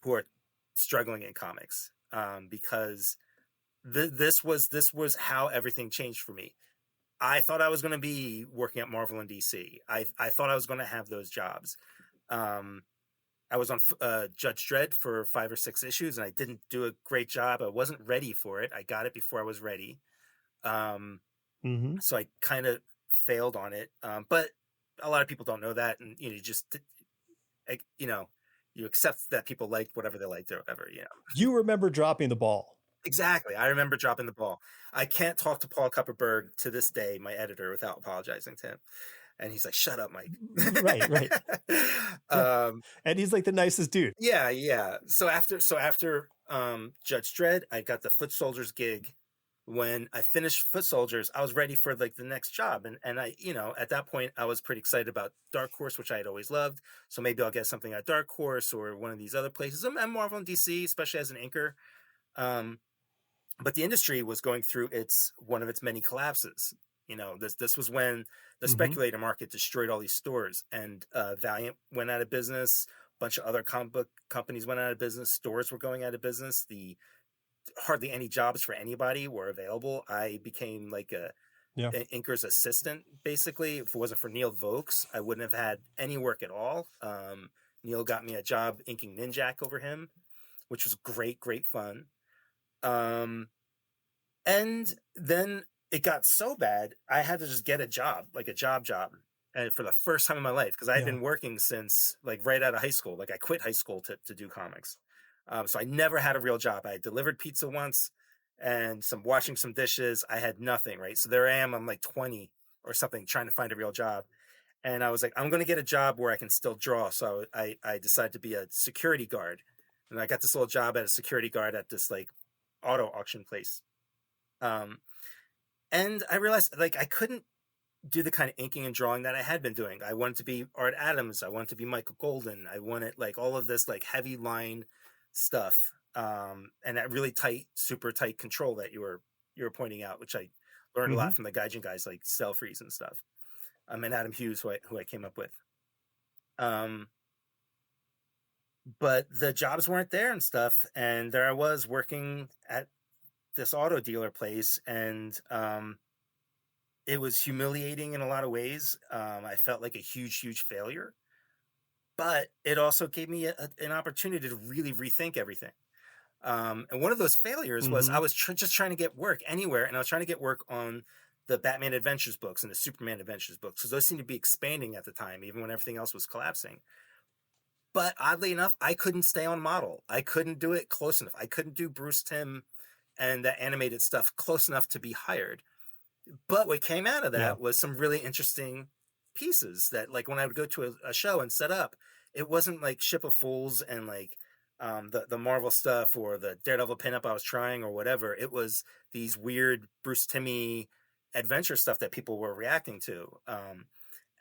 A: who are struggling in comics, because this was how everything changed for me. I thought I was going to be working at Marvel and DC. I thought I was going to have those jobs. I was on Judge Dredd for 5 or 6 issues, and I didn't do a great job. I wasn't ready for it. I got it before I was ready. So I kind of failed on it. But a lot of people don't know that, and you accept that people liked whatever they liked or whatever.
B: You remember dropping the ball.
A: Exactly. I remember dropping the ball. I can't talk to Paul Kupperberg to this day, my editor, without apologizing to him. And he's like, "Shut up, Mike."
B: Right. And he's like the nicest dude.
A: Yeah. So after Judge Dredd, I got the Foot Soldiers gig. When I finished Foot Soldiers, I was ready for like the next job. And I, at that point I was pretty excited about Dark Horse, which I had always loved. So maybe I'll get something at Dark Horse or one of these other places. And Marvel and DC, especially as an inker. But the industry was going through one of its many collapses. This was when the speculator market destroyed all these stores, and Valiant went out of business. A bunch of other comic book companies went out of business. Stores were going out of business. Hardly any jobs for anybody were available. I became like an inker's assistant, basically. If it wasn't for Neil Vokes, I wouldn't have had any work at all. Neil got me a job inking Ninjak over him, which was great fun. And then it got so bad, I had to just get a job, like a job. And for the first time in my life, because I had been working since like right out of high school. Like I quit high school to do comics. So I never had a real job. I delivered pizza once and washing some dishes. I had nothing, right? So there I am, I'm like 20 or something, trying to find a real job. And I was like, I'm going to get a job where I can still draw. So I decided to be a security guard. And I got this little job at a security guard at this like auto auction place. And I realized like I couldn't do the kind of inking and drawing that I had been doing. I wanted to be Art Adams. I wanted to be Michael Golden. I wanted like all of this like heavy line stuff. And that really tight, super tight control that you were pointing out, which I learned a lot from the Gaijin guys like Cell Freeze and stuff. And Adam Hughes, who I came up with. But the jobs weren't there and stuff. And there I was working at this auto dealer place, and it was humiliating in a lot of ways. I felt like a huge failure, but it also gave me an opportunity to really rethink everything. And one of those failures was I was just trying to get work anywhere, and I was trying to get work on the Batman Adventures books and the Superman Adventures books, because those seemed to be expanding at the time, even when everything else was collapsing. But oddly enough, I couldn't stay on model. I couldn't do it close enough. I couldn't do Bruce Timm and that animated stuff close enough to be hired. But what came out of
B: Yeah.
A: that was some really interesting pieces that, like, when I would go to a show and set up, it wasn't like Ship of Fools and like the Marvel stuff or the Daredevil pinup I was trying or whatever. It was these weird Bruce Timmy adventure stuff that people were reacting to.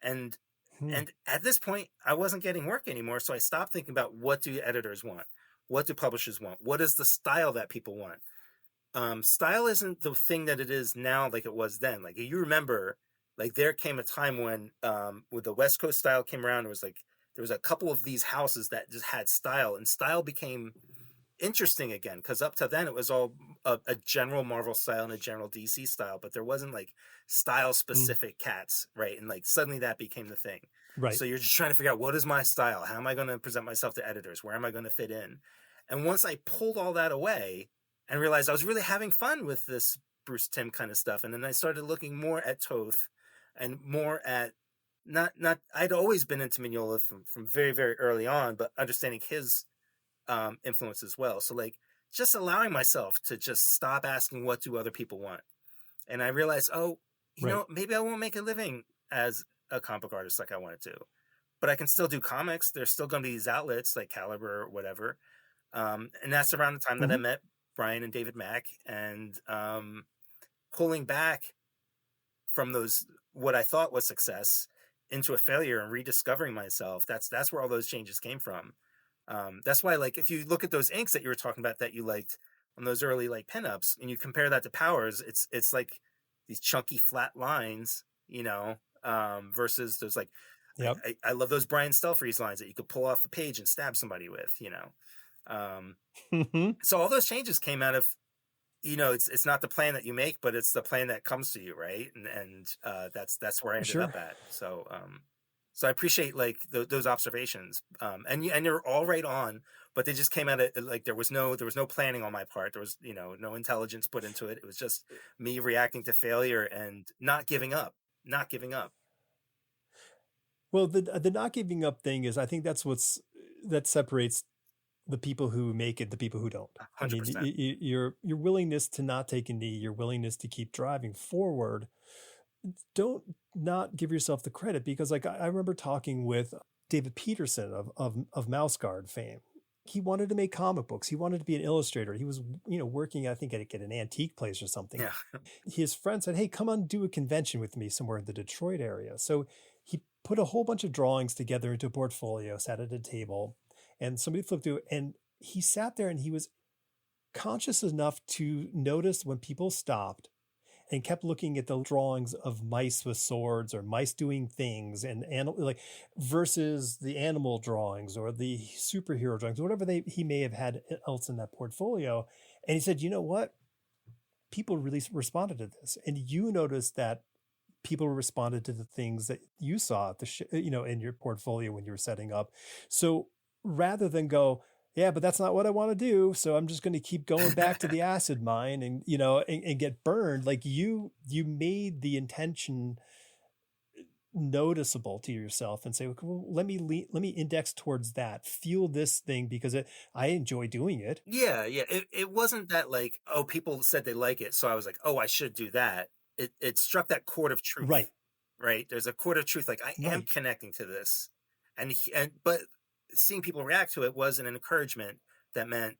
A: And
B: Hmm.
A: and at this point, I wasn't getting work anymore, so I stopped thinking about what do editors want, what do publishers want, what is the style that people want. Style isn't the thing that it is now like it was then. Like you remember, like there came a time when the West Coast style came around, it was like there was a couple of these houses that just had style, and style became interesting again because up to then it was all a general Marvel style and a general DC style, but there wasn't like style
B: Mm.
A: specific cats, right? And like suddenly that became the thing.
B: Right.
A: So you're just trying to figure out what is my style? How am I going to present myself to editors? Where am I going to fit in? And once I pulled all that away and realized I was really having fun with this Bruce Timm kind of stuff, and then I started looking more at Toth and more at not I'd always been into Mignola from very very early on, but understanding his influence as well. So like just allowing myself to just stop asking what do other people want. And I realized, oh,
B: Right.
A: maybe I won't make a living as a comic book artist like I wanted to, but I can still do comics. There's still going to be these outlets like Caliber or whatever. And that's around the time that I
B: Mm-hmm.
A: met Brian and David Mack, and pulling back from those what I thought was success into a failure and rediscovering myself. That's where all those changes came from. That's why, like, if you look at those inks that you were talking about that you liked on those early like pinups, and you compare that to Powers, it's like these chunky flat lines, versus those like
B: Yep.
A: I love those Brian Stelfreeze lines that you could pull off a page and stab somebody with. Um,
B: Mm-hmm.
A: so all those changes came out of it's not the plan that you make, but it's the plan that comes to you, right? And that's where I ended
B: Sure.
A: up at. So I appreciate like those observations, and you're all right on, but they just came out of like there was no planning on my part. There was no intelligence put into it. It was just me reacting to failure and not giving up, not giving up.
B: Well, the not giving up thing is, I think that separates the people who make it, the people who don't. I mean,
A: 100%.
B: your willingness to not take a knee, your willingness to keep driving forward. Don't not give yourself the credit, because like I remember talking with David Peterson of Mouse Guard fame. He wanted to make comic books. He wanted to be an illustrator. He was, working, I think, at an antique place or something.
A: Yeah.
B: His friend said, "Hey, come on, do a convention with me somewhere in the Detroit area." So he put a whole bunch of drawings together into a portfolio, sat at a table, and somebody flipped through, and he sat there and he was conscious enough to notice when people stopped and kept looking at the drawings of mice with swords or mice doing things, and like versus the animal drawings or the superhero drawings, whatever he may have had else in that portfolio. And he said, "You know what? People really responded to this." And you noticed that people responded to the things that you saw at in your portfolio when you were setting up. So rather than go, "Yeah, but that's not what I want to do, so I'm just going to keep going back to the acid mine and and get burned," like you made the intention noticeable to yourself and say, "Well, let me index towards that, fuel this thing, because I enjoy doing it."
A: Yeah, yeah. It wasn't that like, oh, people said they like it, so I was like, oh, I should do that. It struck that chord of truth,
B: Right.
A: right? There's a chord of truth, like I am
B: Right.
A: connecting to this, but seeing people react to it was an encouragement that meant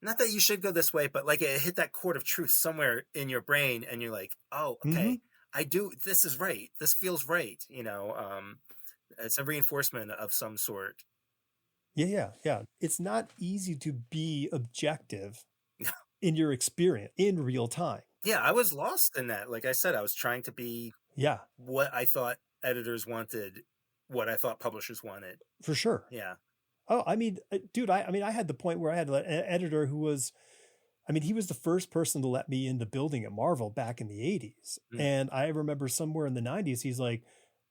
A: not that you should go this way, but like it hit that chord of truth somewhere in your brain, and you're like, oh,
B: Mm-hmm.
A: okay, I do. This is right. This feels right. It's a reinforcement of some sort.
B: Yeah. It's not easy to be objective in your experience in real time.
A: Yeah, I was lost in that. Like I said, I was trying to be
B: Yeah,
A: what I thought editors wanted, what I thought publishers wanted.
B: for sure.
A: Yeah.
B: Oh, I mean, dude, I had the point where I had an editor who was, I mean, he was the first person to let me in the building at Marvel back in the 80s.
A: Mm.
B: And I remember somewhere in the 90s, he's like,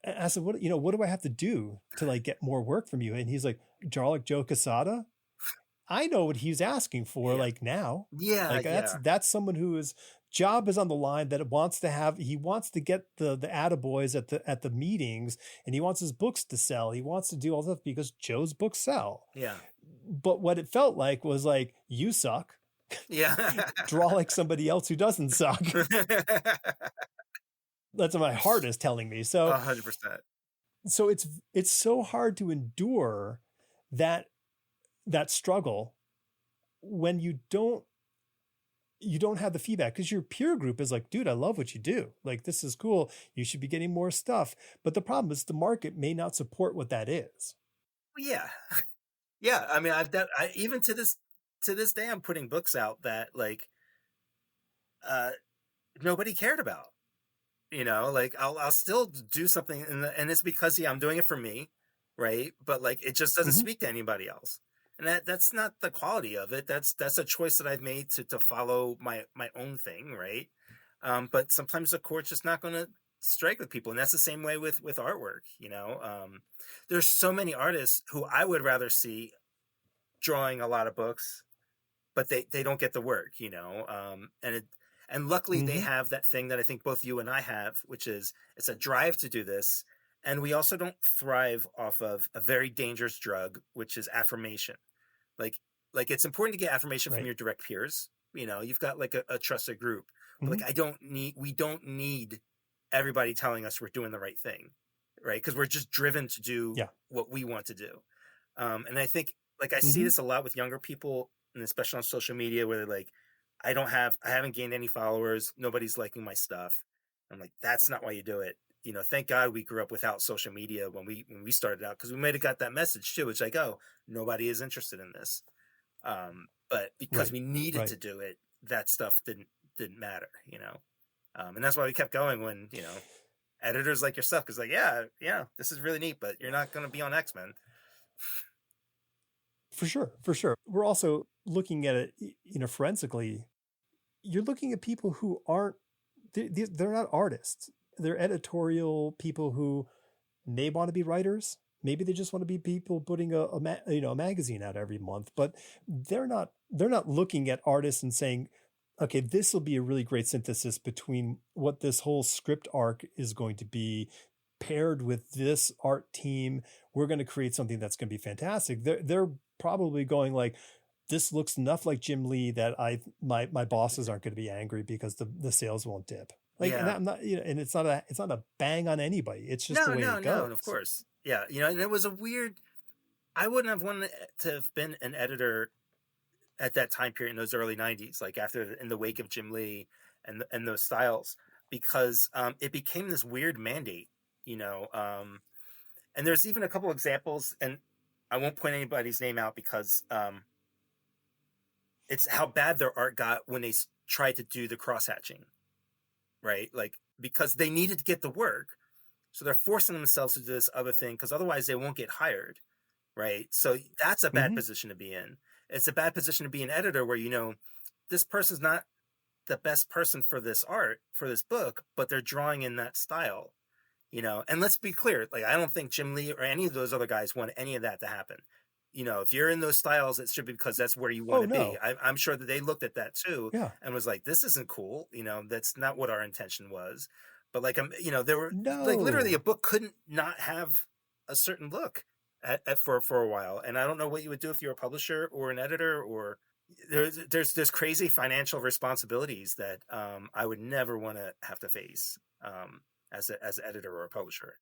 B: I said, what do I have to do to like get more work from you? And he's like, Jarlik Joe Quesada. I know what he's asking for,
A: Yeah.
B: like now.
A: Yeah.
B: Like
A: Yeah.
B: that's someone who is job is on the line, that he wants to get the attaboys at the meetings, and he wants his books to sell. He wants to do all that because Joe's books sell.
A: Yeah.
B: But what it felt like was like, you suck.
A: Yeah.
B: Draw like somebody else who doesn't suck. That's what my heart is telling me. So
A: 100%.
B: So it's so hard to endure that struggle when you don't have the feedback, because your peer group is like, dude, I love what you do. Like, this is cool. You should be getting more stuff. But the problem is the market may not support what that is.
A: Yeah. Yeah. I mean, even to this day, I'm putting books out that like, nobody cared about, like I'll still do something and it's because, I'm doing it for me. Right. But like, it just doesn't speak to anybody else. And that's not the quality of it. That's a choice that I've made to follow my own thing. Right. But sometimes the chord's just not going to strike with people. And that's the same way with artwork. There's so many artists who I would rather see drawing a lot of books, but they don't get the work, and luckily they have that thing that I think both you and I have, which is it's a drive to do this. And we also don't thrive off of a very dangerous drug, which is affirmation. Like it's important to get affirmation from your direct peers. You've got like a trusted group. But like we don't need everybody telling us we're doing the right thing, right? Because we're just driven to do what we want to do. And I think like I see this a lot with younger people, and especially on social media, where they're like, I haven't gained any followers. Nobody's liking my stuff. I'm like, that's not why you do it. Thank God we grew up without social media when we started out, because we might have got that message too. It's like, oh, nobody is interested in this. But because we needed to do it, that stuff didn't matter, and that's why we kept going when, editors like yourself, because like, yeah, this is really neat, but you're not going to be on X-Men.
B: For sure. We're also looking at it, forensically. You're looking at people who aren't, they're not artists. They're editorial people who may want to be writers. Maybe they just want to be people putting a magazine out every month, but they're not looking at artists and saying, okay, this will be a really great synthesis between what this whole script arc is going to be paired with this art team. We're going to create something that's going to be fantastic. They're probably going like, this looks enough like Jim Lee that my bosses aren't going to be angry because the sales won't dip. Like, and I'm not, and it's not a bang on anybody. It's just the way it goes.
A: No, of course. Yeah. And it was I wouldn't have wanted to have been an editor at that time period in those early 90s, like in the wake of Jim Lee and those styles, because it became this weird mandate, and there's even a couple examples, and I won't point anybody's name out because it's how bad their art got when they tried to do the cross-hatching. Right? Like, because they needed to get the work. So they're forcing themselves to do this other thing because otherwise they won't get hired. Right? So that's a bad position to be in. It's a bad position to be an editor where, this person's not the best person for this art, for this book, but they're drawing in that style, and let's be clear. Like, I don't think Jim Lee or any of those other guys want any of that to happen. If you're in those styles, it should be because that's where you want to be. I'm sure that they looked at that too and was like, this isn't cool. That's not what our intention was. But like, there were like literally a book couldn't not have a certain look for a while. And I don't know what you would do if you're a publisher or an editor, or there's crazy financial responsibilities that I would never want to have to face as an editor or a publisher.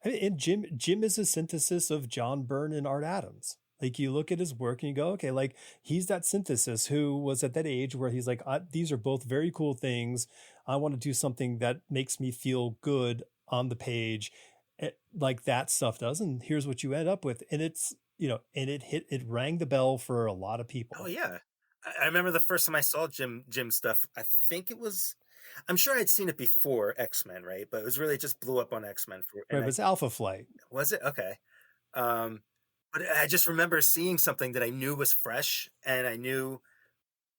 B: And Jim is a synthesis of John Byrne and Art Adams. Like, you look at his work and you go, okay, like, he's that synthesis who was at that age where he's like, these are both very cool things. I want to do something that makes me feel good on the page, like that stuff does. And here's what you end up with. And it's, and it rang the bell for a lot of people.
A: Oh yeah. I remember the first time I saw Jim stuff, I think I'm sure I'd seen it before X-Men, right? But it was really just blew up on X-Men.
B: It was Alpha Flight.
A: Was it? Okay. But I just remember seeing something that I knew was fresh and I knew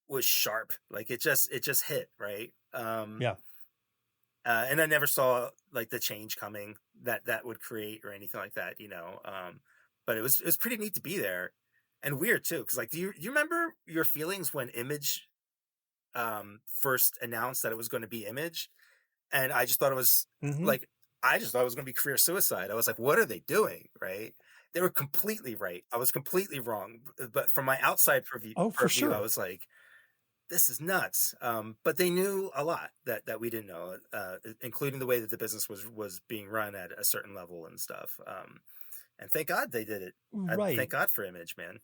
A: was sharp. Like, it just hit, right? And I never saw like the change coming that would create or anything like that, but it was pretty neat to be there, and weird too. Cause like, do you remember your feelings when Image first announced that it was going to be Image, and I just thought it was
B: Mm-hmm.
A: like I just thought it was going to be career suicide. I was like, what are they doing? Right? They were completely right. I was completely wrong. But from my outside
B: Oh, for
A: purview, I
B: sure.
A: was like, this is nuts. But they knew a lot that we didn't know, including the way that the business was being run at a certain level and stuff. And thank God they did it.
B: Right.
A: Thank God for Image, man.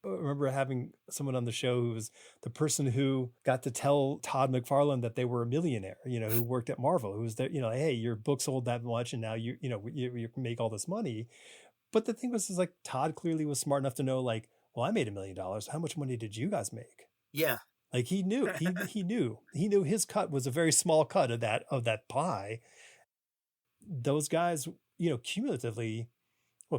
B: I remember having someone on the show who was the person who got to tell Todd McFarlane that they were a millionaire, who worked at Marvel, who was there, hey, your book sold that much and now you can make all this money. But the thing was, is like Todd clearly was smart enough to know, like, well, I made $1 million. How much money did you guys make?
A: Yeah.
B: Like he knew his cut was a very small cut of that pie. Those guys, cumulatively,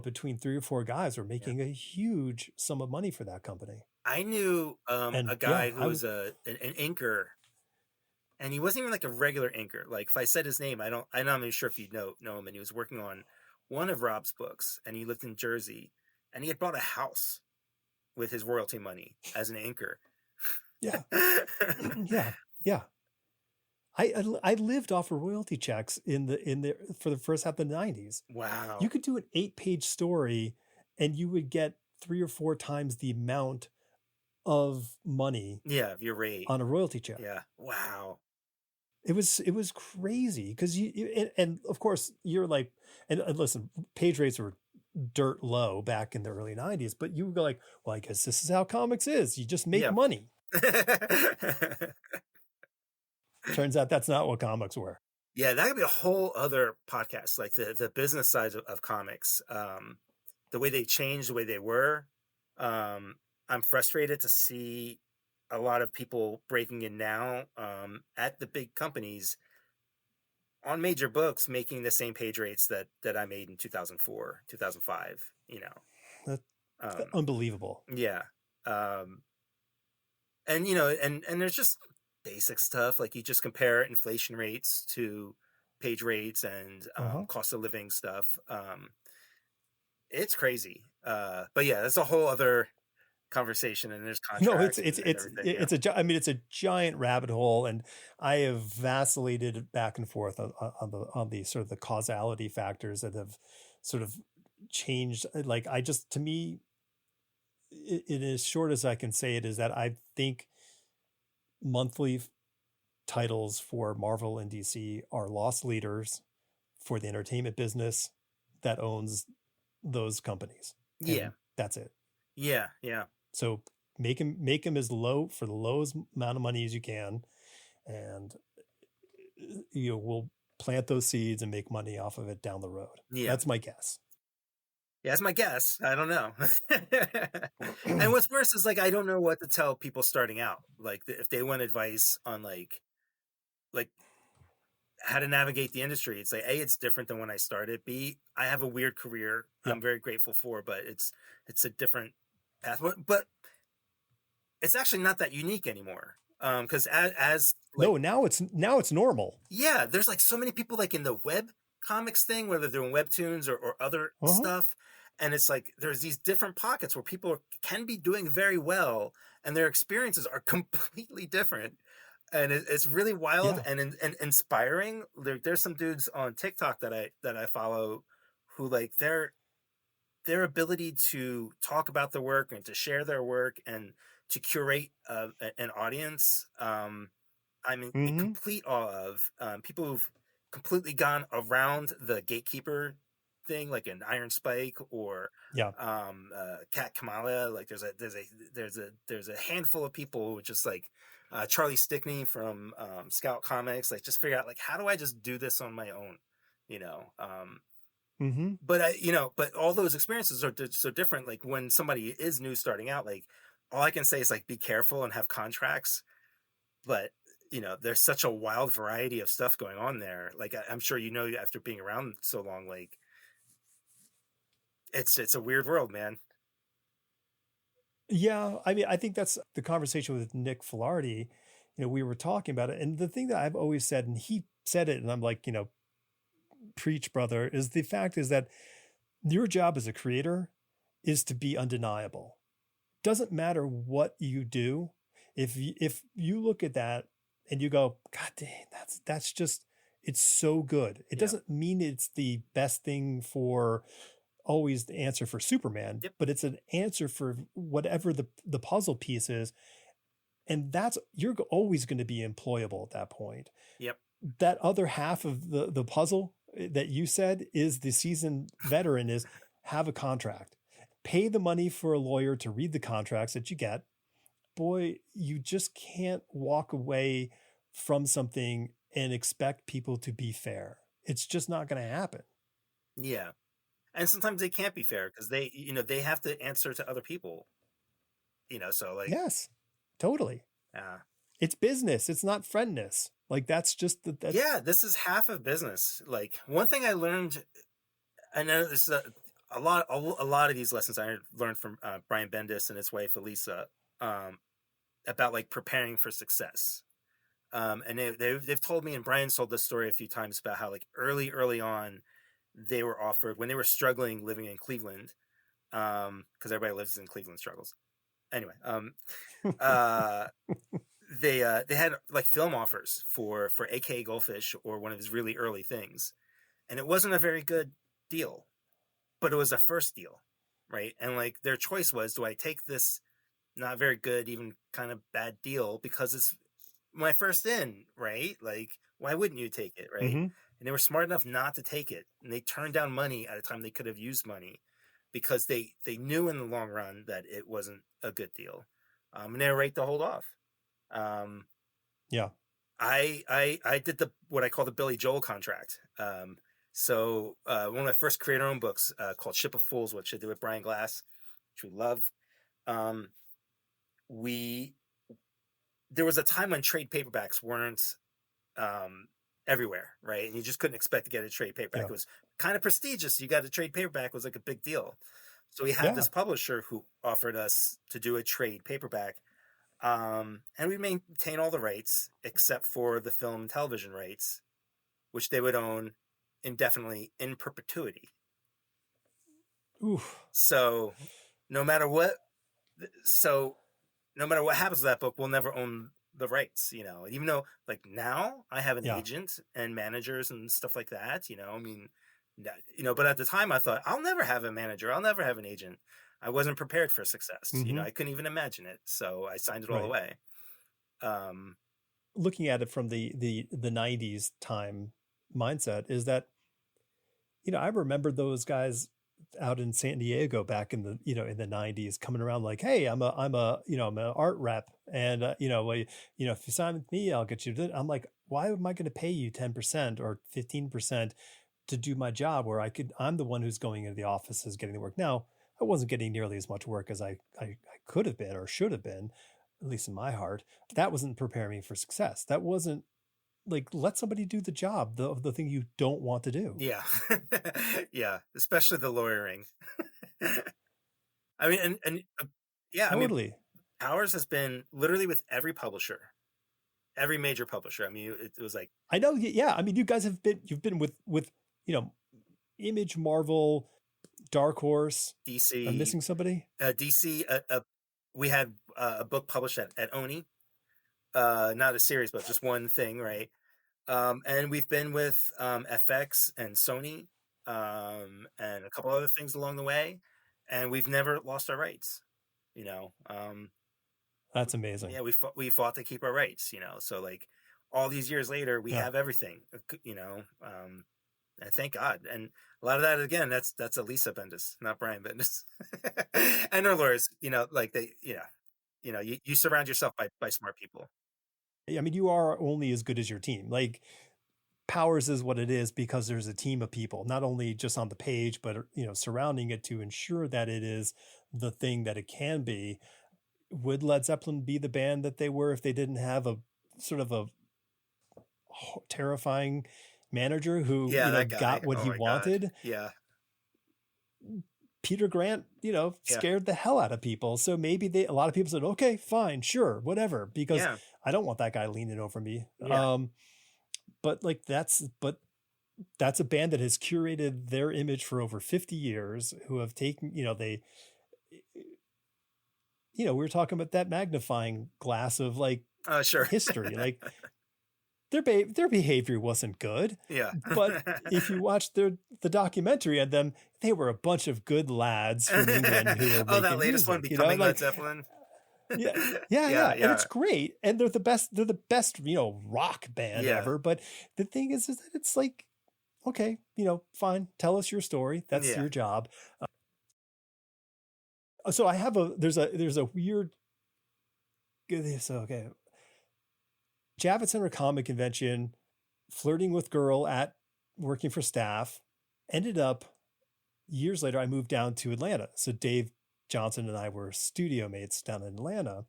B: between 3 or 4 guys were making a huge sum of money for that company.
A: I knew
B: And
A: a guy who was an inker, and he wasn't even like a regular inker. Like if I said his name, I'm not even sure if you'd know him. And he was working on one of Rob's books, and he lived in Jersey, and he had bought a house with his royalty money as an inker.
B: Yeah. Yeah. I lived off of royalty checks for the first half of the 90s.
A: Wow.
B: You could do an 8-page story and you would get 3 or 4 times the amount of money.
A: Yeah, of your rate
B: on a royalty check.
A: Yeah. Wow.
B: It was crazy because and of course you're like, and listen, page rates were dirt low back in the early 90s, but you would go like, well, I guess this is how comics is. You just make money. Turns out that's not what comics were.
A: Yeah, that could be a whole other podcast, like the business side of comics. The way they changed, the way they were. I'm frustrated to see a lot of people breaking in now at the big companies on major books making the same page rates that I made in 2004, 2005,
B: That's unbelievable.
A: Yeah. And and there's just basic stuff like you just compare inflation rates to page rates and cost of living stuff. It's crazy. But yeah, that's a whole other conversation, and there's contracts.
B: It's a giant rabbit hole, and I have vacillated back and forth on the sort of the causality factors that have sort of changed. Like to me, it as short as I can say it is that I think monthly titles for Marvel and DC are loss leaders for the entertainment business that owns those companies.
A: Yeah,
B: and that's it.
A: Yeah.
B: So make them as low for the lowest amount of money as you can, and we'll plant those seeds and make money off of it down the road. Yeah, that's my guess.
A: Yeah, that's my guess. I don't know. And what's worse is like I don't know what to tell people starting out. Like if they want advice on like how to navigate the industry, it's like A, it's different than when I started. B, I have a weird career. Yep. I'm very grateful for, but it's a different path. But it's actually not that unique anymore. Because as like,
B: no, now it's normal.
A: Yeah, there's like so many people like in the web comics thing, whether they're doing webtoons or other stuff. And it's like there's these different pockets where people can be doing very well, and their experiences are completely different. And it's really wild and inspiring. There's some dudes on TikTok that I follow who like their ability to talk about their work and to share their work and to curate an audience. I'm in complete awe of people who've completely gone around the gatekeeper thing, like an Iron Spike or Kat Kamala. Like there's a handful of people who just like Charlie Stickney from Scout Comics, like just figure out like how do I just do this on my own, but all those experiences are so different. Like when somebody is new starting out, like all I can say is like be careful and have contracts, but there's such a wild variety of stuff going on there. Like I'm sure after being around so long, like it's a weird world, man.
B: Yeah, I mean, I think that's the conversation with Nick Filardi. We were talking about it, and the thing that I've always said, and he said it, and I'm like, preach, brother, is the fact is that your job as a creator is to be undeniable. Doesn't matter what you do. If you look at that and you go, God dang, that's just, it's so good. It
A: Yeah.
B: doesn't mean it's the best thing for always the answer for Superman,
A: Yep.
B: but it's an answer for whatever the puzzle piece is. And you're always going to be employable at that point.
A: Yep.
B: That other half of the puzzle that you said is the seasoned veteran is have a contract, pay the money for a lawyer to read the contracts that you get. Boy, you just can't walk away from something and expect people to be fair. It's just not going to happen.
A: Yeah. And sometimes they can't be fair because they have to answer to other people, so like,
B: Yes, totally. It's business. It's not friendness. Like that's just
A: yeah, this is half of business. Like one thing I learned, I know this is a lot of these lessons I learned from Brian Bendis and his wife Elisa, about like preparing for success. And they've told me, and Brian's told this story a few times about how like early on they were offered when they were struggling living in Cleveland, because everybody lives in Cleveland struggles. Anyway, they had like film offers for AKA Goldfish or one of his really early things, and it wasn't a very good deal, but it was a first deal, right? And like their choice was, do I take this not very good, even kind of bad deal because it's my first in, right? Like why wouldn't you take it, right?
B: Mm-hmm.
A: And they were smart enough not to take it, and they turned down money at a time they could have used money because they knew in the long run that it wasn't a good deal, and they were right to hold off.
B: Yeah.
A: I did what I call the Billy Joel contract. So one of my first creator-owned books called Ship of Fools, which I did with Brian Glass, which we love. There was a time when trade paperbacks weren't everywhere, right? And you just couldn't expect to get a trade paperback.
B: Yeah.
A: It was kind of prestigious. You got a trade paperback, it was like a big deal. So we had this publisher who offered us to do a trade paperback. And we maintain all the rights except for the film and television rights, which they would own indefinitely in perpetuity.
B: Oof.
A: So no matter what happens to that book, we'll never own the rights, even though like now I have an agent and managers and stuff like that, I mean, but at the time I thought I'll never have a manager. I'll never have an agent. I wasn't prepared for success.
B: Mm-hmm.
A: I couldn't even imagine it. So I signed it all away.
B: Looking at it from the 90s time mindset is that, I remember those guys out in San Diego back in the, in the 90s coming around like, hey, I'm an art rep. And, if you sign with me, I'll get you. I'm like, why am I going to pay you 10% or 15% to do my job where I'm the one who's going into the offices getting the work. Now, I wasn't getting nearly as much work as I could have been or should have been, at least in my heart. That wasn't preparing me for success. That wasn't like, let somebody do the job, the thing you don't want to do.
A: Yeah. Yeah. Especially the lawyering. I mean, yeah,
B: Totally.
A: I mean, ours has been literally with every publisher, every major publisher. I mean, it was like,
B: I know. Yeah. I mean, you guys you've been with, Image, Marvel, Dark Horse,
A: DC.
B: I'm missing somebody.
A: DC. We had a book published at Oni, not a series, but just one thing, right? And we've been with FX and Sony, and a couple other things along the way, and we've never lost our rights.
B: That's amazing.
A: Yeah, we fought to keep our rights. So like all these years later, we have everything. And thank God. And a lot of that, again, that's Elisa Bendis, not Brian Bendis, and our lawyers. Like they, you surround yourself by smart people.
B: I mean, you are only as good as your team. Like Powers is what it is because there's a team of people, not only just on the page, but surrounding it to ensure that it is the thing that it can be. Would Led Zeppelin be the band that they were if they didn't have a sort of a terrifying manager who got what he wanted?
A: God. Yeah.
B: Peter Grant, scared the hell out of people. So maybe a lot of people said, okay, fine, sure, whatever, because I don't want that guy leaning over me.
A: Yeah.
B: But that's a band that has curated their image for over 50 years, who have taken, we were talking about that magnifying glass of like
A: Sure.
B: history. Like their behavior wasn't good.
A: Yeah.
B: But if you watch the documentary on them, they were a bunch of good lads from England who were
A: that
B: making
A: latest one,
B: music,
A: Becoming Led
B: like,
A: Zeppelin.
B: yeah, and
A: Yeah.
B: it's great, and they're the best rock band ever. But the thing is that it's like, okay, fine, tell us your story, that's your job. So I have there's a weird, so okay, Javits Center Comic Convention, flirting with girl at working for staff, ended up years later I moved down to Atlanta. So Dave Johnson and I were studio mates down in Atlanta.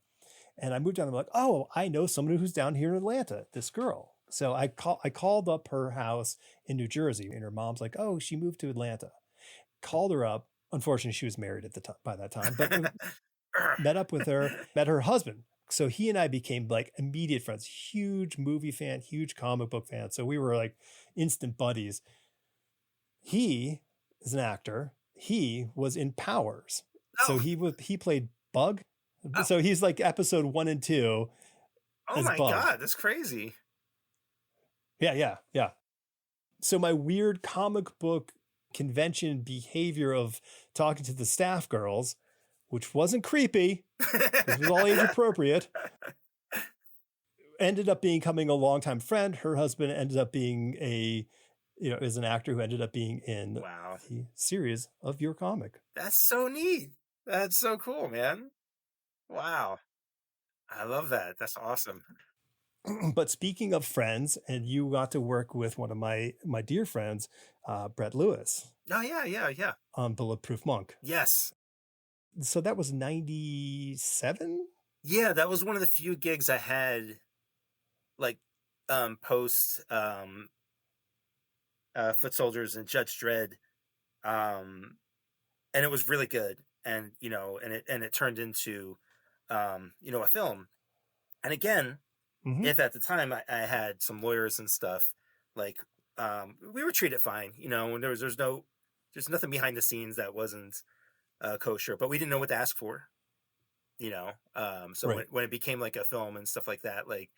B: And I moved down and I'm like, oh, I know someone who's down here in Atlanta, this girl. So I called up her house in New Jersey, and her mom's like, oh, she moved to Atlanta. Called her up. Unfortunately, she was married at the time by that time, but met up with her, met her husband. So he and I became like immediate friends, huge movie fan, huge comic book fan. So we were like instant buddies. He is an actor. He was in Powers. So he played Bug. So he's like episode 1 and 2.
A: Oh my God, that's crazy.
B: Yeah. So my weird comic book convention behavior of talking to the staff girls, which wasn't creepy, it was all age appropriate, ended up becoming a longtime friend. Her husband ended up being is an actor who ended up being in the series of your comic.
A: That's so neat. That's so cool, man. Wow. I love that. That's awesome.
B: But speaking of friends, and you got to work with one of my dear friends, Brett Lewis.
A: Oh, yeah.
B: On Bulletproof Monk.
A: Yes.
B: So that was 97?
A: Yeah, that was one of the few gigs I had, like, post Foot Soldiers and Judge Dredd. And it was really good. And, and it turned into, a film. And again, if at the time I had some lawyers and stuff, like, we were treated fine, and there's nothing behind the scenes that wasn't kosher, but we didn't know what to ask for, so right. when it became like a film and stuff like that, like,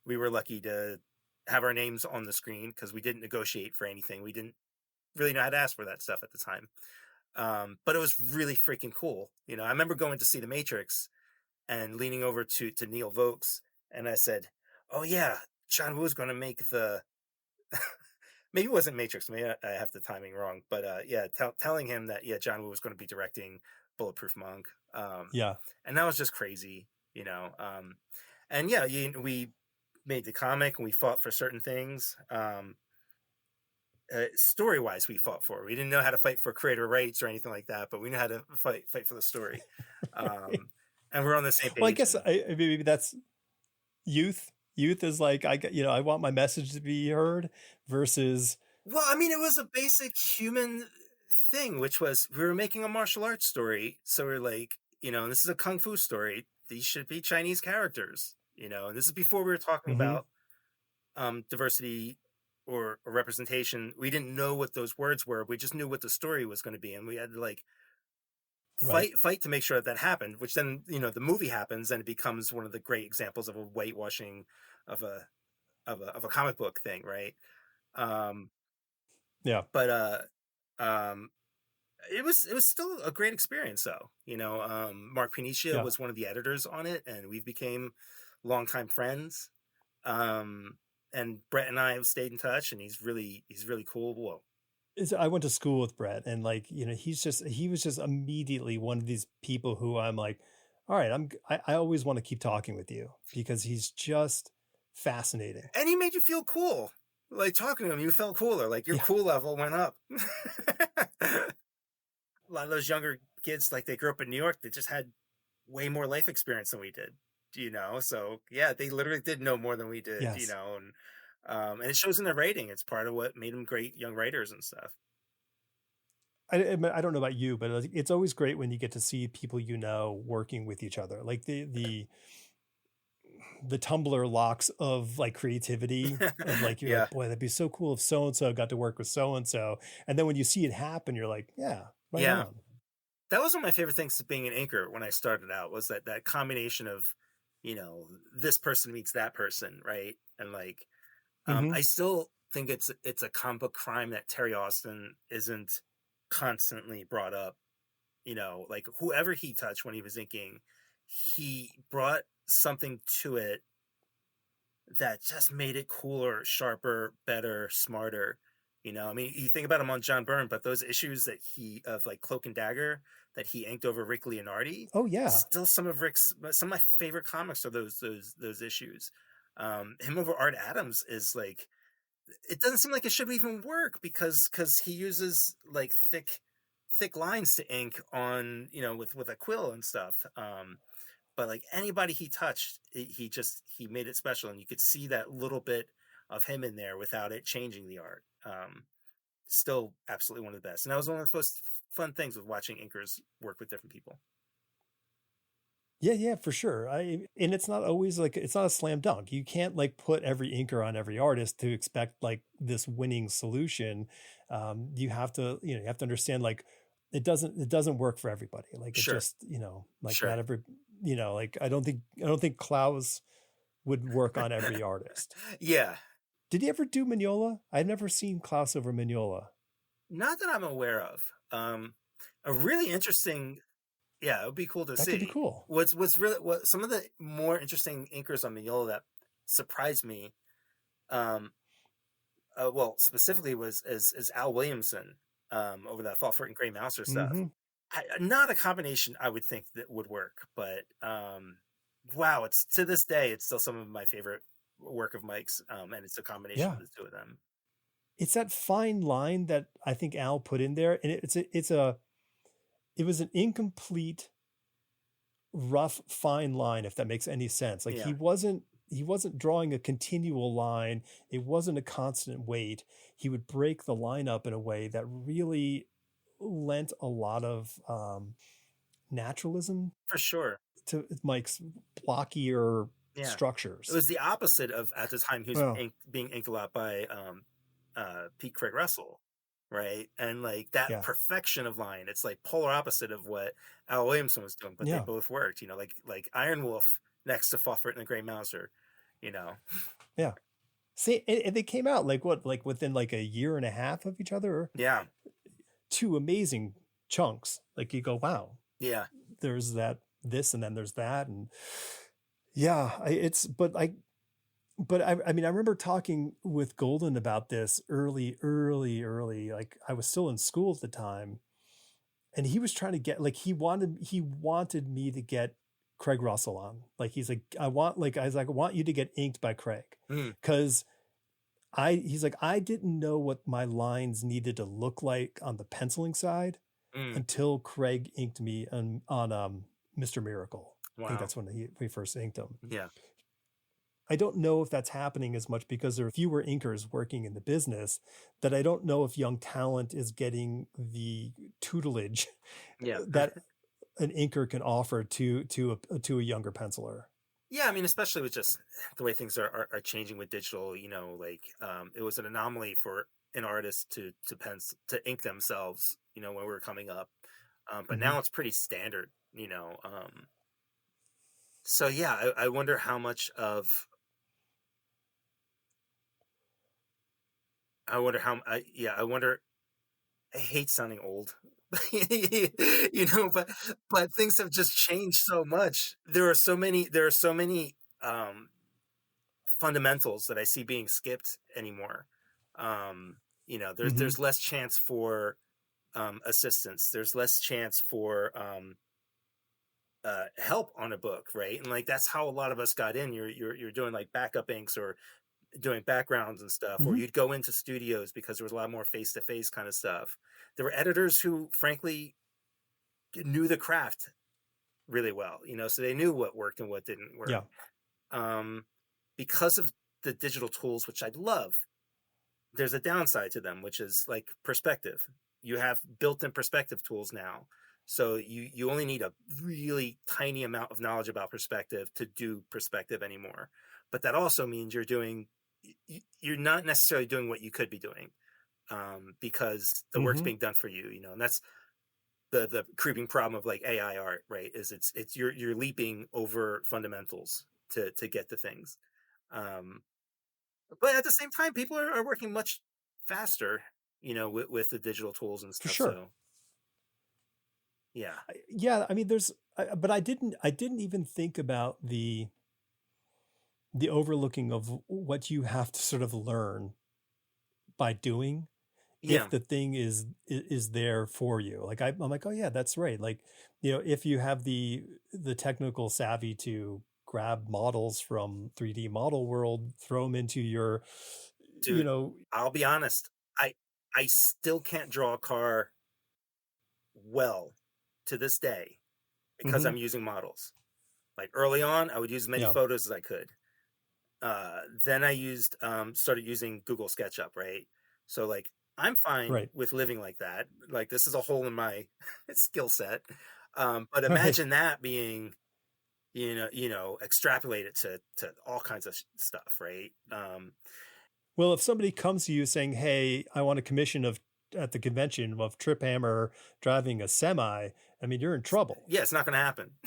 A: we were lucky to have our names on the screen because we didn't negotiate for anything. We didn't really know how to ask for that stuff at the time. But it was really freaking cool. I remember going to see The Matrix and leaning over to Neil Vokes, and I said, oh yeah, John Woo's going to make the, maybe it wasn't Matrix, maybe I have the timing wrong, but telling him that, John Woo was going to be directing Bulletproof Monk. And that was just crazy, and we made the comic and we fought for certain things. Story-wise, we fought for. We didn't know how to fight for creator rights or anything like that, but we knew how to fight for the story. And we're on the same page.
B: Well, I guess maybe that's youth. Youth is like, I want my message to be heard versus.
A: Well, I mean, it was a basic human thing, which was we were making a martial arts story. So we're like, this is a kung fu story. These should be Chinese characters, and this is before we were talking about diversity or representation. We didn't know what those words were. We just knew what the story was going to be. And we had to like fight to make sure that happened, which then, the movie happens and it becomes one of the great examples of a whitewashing of a comic book thing. Right. But, it was still a great experience though. Mark Panicia was one of the editors on it and we became longtime friends. And Brett and I have stayed in touch, and he's really cool. Whoa.
B: I went to school with Brett, and like, he was just immediately one of these people who I'm like, all right, I always want to keep talking with you because he's just fascinating.
A: And he made you feel cool. Like talking to him, you felt cooler. Like your cool level went up. A lot of those younger kids, like they grew up in New York, they just had way more life experience than we did. So yeah, they literally did know more than we did, and it shows in their writing. It's part of what made them great young writers and stuff.
B: I don't know about you, but it's always great when you get to see people working with each other, like the Tumblr locks of like creativity, of like you're like, boy, that'd be so cool if so and so got to work with so and so, and then when you see it happen, you're like, right on.
A: that was one of my favorite things of being an inker when I started out, was that combination of, this person meets that person, right? And like,
B: Hmm.
A: I still think it's a comic book crime that Terry Austin isn't constantly brought up. Like whoever he touched when he was inking, he brought something to it that just made it cooler, sharper, better, smarter. I mean, you think about him on John Byrne, but those issues that he of like Cloak and Dagger that he inked over Rick Leonardi,
B: Oh yeah.
A: still some of my favorite comics are those issues. Him over Art Adams is like, it doesn't seem like it should even work because he uses like thick lines to ink on, with a quill and stuff. But like anybody he touched, he made it special, and you could see that little bit of him in there without it changing the art. Still absolutely one of the best, and that was one of the most fun things with watching inkers work with different people.
B: Yeah, yeah, for sure. And it's not always like it's not a slam dunk. You can't like put every inker on every artist to expect like this winning solution. You have to, you have to understand like it doesn't work for everybody. Like it
A: Sure,
B: just, like
A: sure.
B: not every, like I don't think Klaus would work on every artist.
A: Yeah,
B: Did he ever do Mignola? I've never seen Klaus over Mignola.
A: not that I'm aware of. A really interesting. Yeah, it would be cool to
B: That could be
A: see.
B: cool.
A: What's really what some of the more interesting inkers on Mignola that surprised me. Um, well, specifically was is Al Williamson, over that Fall Fruit and Gray Mouser stuff.
B: Mm-hmm.
A: Not a combination I would think that would work, but wow, it's to this day it's still some of my favorite work of Mike's, and it's a combination
B: Yeah.
A: of the two of them.
B: It's that fine line that I think Al put in there. And it was an incomplete rough fine line, if that makes any sense. Like
A: Yeah,
B: he wasn't drawing a continual line. It wasn't a constant weight. He would break the line up in a way that really lent a lot of naturalism
A: for sure.
B: to Mike's blockier
A: Yeah, it
B: structures.
A: was the opposite of at the time he was
B: Well,
A: being inked a lot by Pete Craig Russell, right? And like that
B: yeah,
A: perfection of line, it's like polar opposite of what Al Williamson was doing, but they
B: yeah,
A: both worked. Like Iron Wolf next to Fawfort and the Grey Mouser. You know,
B: yeah. See, and they came out like what, like within like a year and a half of each other.
A: yeah,
B: Two amazing chunks. Like you go, wow,
A: yeah,
B: there's that this and then there's that, and yeah, I mean, I remember talking with Golden about this early. Like I was still in school at the time, and he was trying to get like he wanted me to get Craig Russell on. Like he's like, I was like, I want you to get inked by Craig,
A: mm,
B: because he's like, I didn't know what my lines needed to look like on the penciling side
A: mm,
B: until Craig inked me on Mr. Miracle. I think
A: wow,
B: that's when we first inked him.
A: yeah,
B: I don't know if that's happening as much because there are fewer inkers working in the business, that I don't know if young talent is getting the tutelage
A: yeah,
B: that an inker can offer to a younger penciler.
A: yeah. I mean, especially with just the way things are changing with digital. Like it was an anomaly for an artist to ink themselves. When we were coming up, but
B: Hmm.
A: now it's pretty standard. So yeah, I wonder how much of I wonder how I yeah I wonder I hate sounding old. But things have just changed so much. There are so many fundamentals that I see being skipped anymore.
B: Hmm.
A: There's less chance for assistance. There's less chance for help on a book, right? And like that's how a lot of us got in. You're doing like backup inks or doing backgrounds and stuff, or
B: Hmm.
A: you'd go into studios because there was a lot more face to face kind of stuff. There were editors who, frankly, knew the craft really well, so they knew what worked and what didn't work.
B: Yeah.
A: Um, because of the digital tools, which I love, there's a downside to them, which is like perspective. You have built-in perspective tools now, so you only need a really tiny amount of knowledge about perspective to do perspective anymore. But that also means you're not necessarily doing what you could be doing, because the work's
B: Hmm.
A: being done for you, and that's the creeping problem of like AI art, right? Is it's you're leaping over fundamentals to get to things. Um, but at the same time, people are working much faster, with the digital tools and
B: For
A: stuff.
B: sure.
A: So yeah,
B: Yeah, I mean, but I didn't even think about the overlooking of what you have to sort of learn by doing
A: yeah,
B: if the thing is there for you. Like I'm like, oh yeah, that's right. Like, if you have the technical savvy to grab models from 3D model world, throw them into your, you
A: dude.
B: know,
A: I'll be honest. I I still can't draw a car well to this day because
B: mhm,
A: I'm using models. Like early on, I would use as many
B: yeah,
A: photos as I could. Then I started using Google SketchUp, right? So like I'm fine
B: right,
A: with living like that. Like this is a hole in my skill set. But
B: right.
A: imagine that being, extrapolated to all kinds of stuff, right?
B: Well, if somebody comes to you saying, "Hey, I want a commission of at the convention of Trip Hammer driving a semi," I mean, you're in trouble.
A: Yeah, it's not going to happen.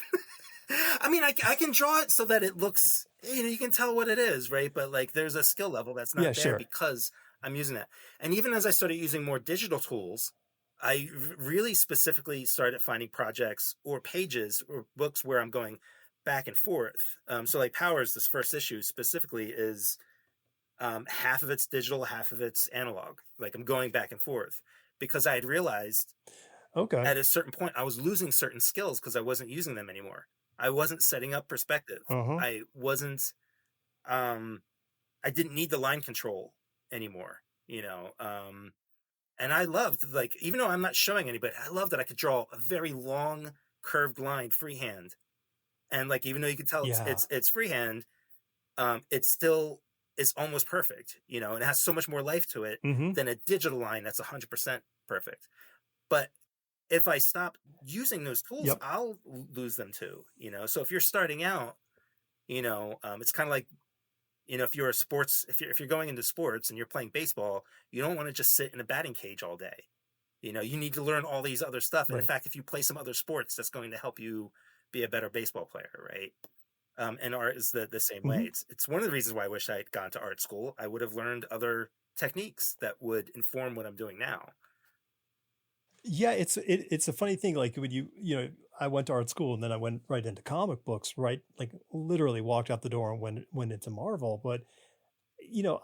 A: I mean, I can draw it so that it looks, you can tell what it is, right? But like, there's a skill level that's
B: Yeah,
A: not there
B: sure.
A: because I'm using that. And even as I started using more digital tools, I really specifically started finding projects or pages or books where I'm going back and forth. So like Powers, this first issue specifically is half of it's digital, half of it's analog. Like I'm going back and forth because I had realized
B: Okay.
A: at a certain point I was losing certain skills because I wasn't using them anymore. I wasn't setting up perspective.
B: Uh-huh.
A: I wasn't um I didn't need the line control anymore, and I loved, like, even though I'm not showing anybody, I love that I could draw a very long curved line freehand. And like even though you could tell
B: Yeah.
A: it's freehand, it still is almost perfect, and it has so much more life to it
B: Mhm.
A: than a digital line that's 100% perfect. But if I stop using those tools,
B: Yep.
A: I'll lose them too. So if you're starting out, it's kind of like, if you're a sports, if you're going into sports and you're playing baseball, you don't want to just sit in a batting cage all day. You need to learn all these other stuff. And in
B: Right.
A: fact, if you play some other sports, that's going to help you be a better baseball player, right? And art is the same way.
B: Mhm.
A: It's one of the reasons why I wish I had gone to art school. I would have learned other techniques that would inform what I'm doing now.
B: Yeah, it's a funny thing. Like when I went to art school and then I went right into comic books, right? Like literally walked out the door and went into Marvel. But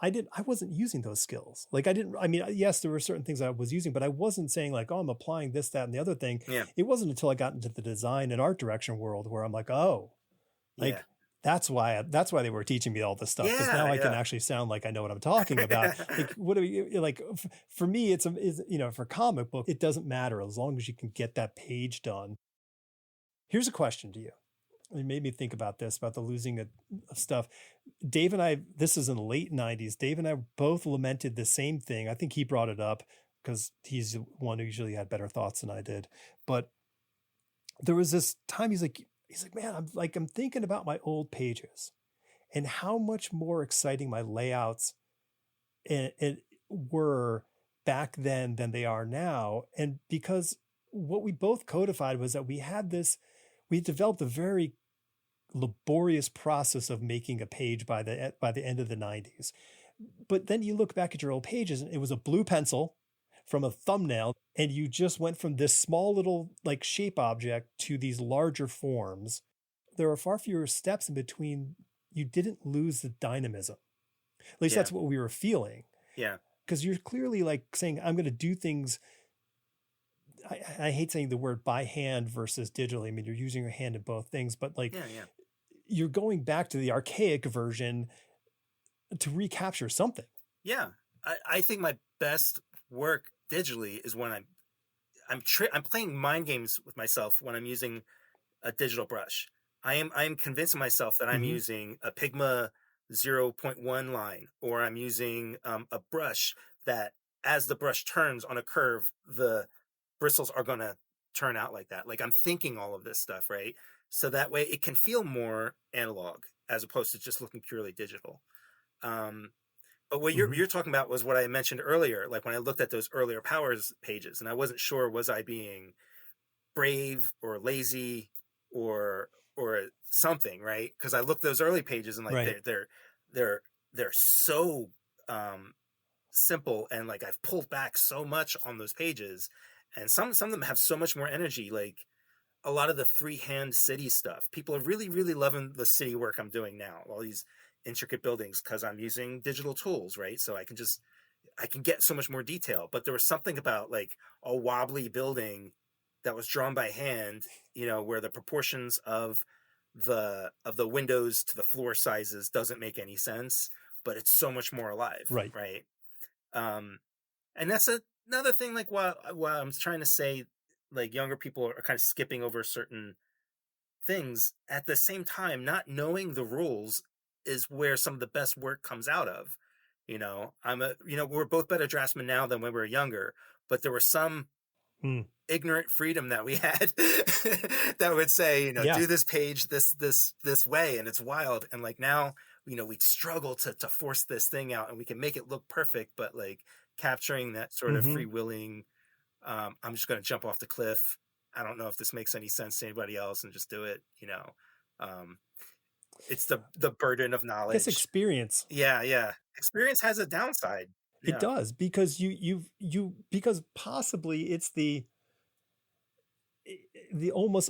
B: I wasn't using those skills. Like I mean, yes, there were certain things I was using, but I wasn't saying like, oh, I'm applying this, that, and the other thing.
A: Yeah,
B: It wasn't until I got into the design and art direction world where I'm like, oh,
A: yeah,
B: like that's why they were teaching me all this stuff because now
A: yeah,
B: I can
A: yeah.
B: actually sound like I know what I'm talking about. Like what do we like for me is for comic book it doesn't matter as long as you can get that page done. Here's a question to you. It made me think about this about the losing of stuff. Dave and I, this is in the late 90s. Dave and I both lamented the same thing. I think he brought it up because he's the one who usually had better thoughts than I did. But there was this time he's like, man, I'm thinking about my old pages and how much more exciting my layouts and were back then than they are now. And because what we both codified was that we developed a very laborious process of making a page by the end of the 90s. But then you look back at your old pages and it was a blue pencil from a thumbnail and you just went from this small little like shape object to these larger forms. There are far fewer steps in between. You didn't lose the dynamism. At least
A: Yeah,
B: that's what we were feeling.
A: yeah,
B: Because you're clearly like saying, I'm going to do things. I hate saying the word by hand versus digitally. I mean, you're using your hand in both things, but like
A: yeah, yeah,
B: you're going back to the archaic version to recapture something.
A: yeah. I think my best work digitally is when I'm playing mind games with myself when I'm using a digital brush. I am convincing myself that I'm
B: Mm-hmm.
A: using a Pigma 0.1 line, or I'm using a brush that, as the brush turns on a curve, the bristles are going to turn out like that. Like I'm thinking all of this stuff, right? So that way it can feel more analog as opposed to just looking purely digital. Um, but what you're
B: Mm-hmm.
A: you're talking about was what I mentioned earlier. Like when I looked at those earlier Powers pages, and I wasn't sure, was I being brave or lazy or something, right? Because I look those early pages and like
B: Right.
A: they're they're so simple, and like I've pulled back so much on those pages, and some of them have so much more energy. Like a lot of the freehand city stuff, people are really loving the city work I'm doing now. All these intricate buildings because I'm using digital tools, right? So I can get so much more detail. But there was something about like a wobbly building that was drawn by hand, where the proportions of the windows to the floor sizes doesn't make any sense, but it's so much more alive,
B: Right.
A: right? Um, and that's another thing. Like while I'm trying to say, like younger people are kind of skipping over certain things, at the same time, not knowing the rules is where some of the best work comes out of. We're both better draftsmen now than when we were younger, but there was some
B: Mm.
A: ignorant freedom that we had that would say,
B: Yeah.
A: do this page this way, and it's wild. And like now, we struggle to force this thing out, and we can make it look perfect, but like capturing that sort of
B: Mm-hmm.
A: freewheeling, I'm just going to jump off the cliff. I don't know if this makes any sense to anybody else, and just do it. Um, it's the burden of
B: I guess
A: knowledge.
B: experience.
A: Yeah. Experience has a downside.
B: It
A: Yeah.
B: does, because because possibly it's the almost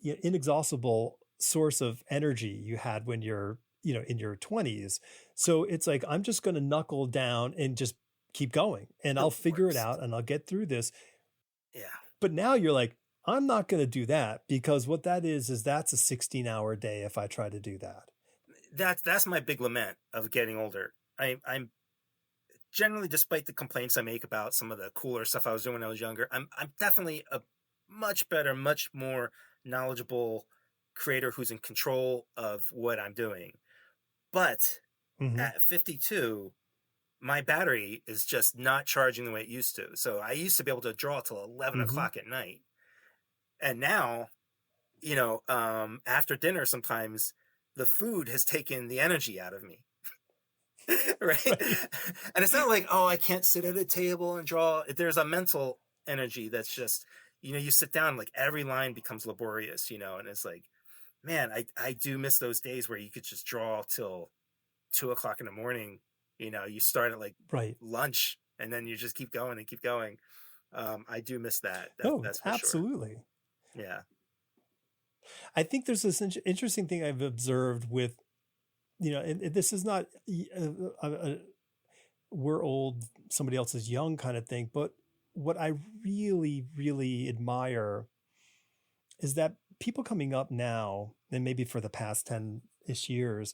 B: inexhaustible source of energy you had when you're in your 20s. So it's like, I'm just going to knuckle down and just keep going, and
A: The
B: I'll figure it
A: worst.
B: out, and I'll get through this.
A: Yeah.
B: But now you're like, I'm not going to do that, because what that is that's a 16-hour day if I try to do that.
A: That's my big lament of getting older. I'm generally, despite the complaints I make about some of the cooler stuff I was doing when I was younger, I'm definitely a much better, much more knowledgeable creator who's in control of what I'm doing. But
B: Mm-hmm.
A: at 52, my battery is just not charging the way it used to. So I used to be able to draw till 11
B: Mm-hmm.
A: o'clock at night. And now, after dinner, sometimes the food has taken the energy out of me. Right.
B: Right.
A: And it's not like, oh, I can't sit at a table and draw. There's a mental energy that's just, you sit down, like every line becomes laborious, and it's like, man, I do miss those days where you could just draw till 2 o'clock in the morning. You start at like
B: Right.
A: lunch, and then you just keep going and keep going. I do miss that.
B: No,
A: That's for sure.
B: absolutely.
A: Yeah.
B: I think there's this interesting thing I've observed with, and this is not we're old, somebody else is young kind of thing, but what I really admire is that people coming up now, and maybe for the past 10-ish years,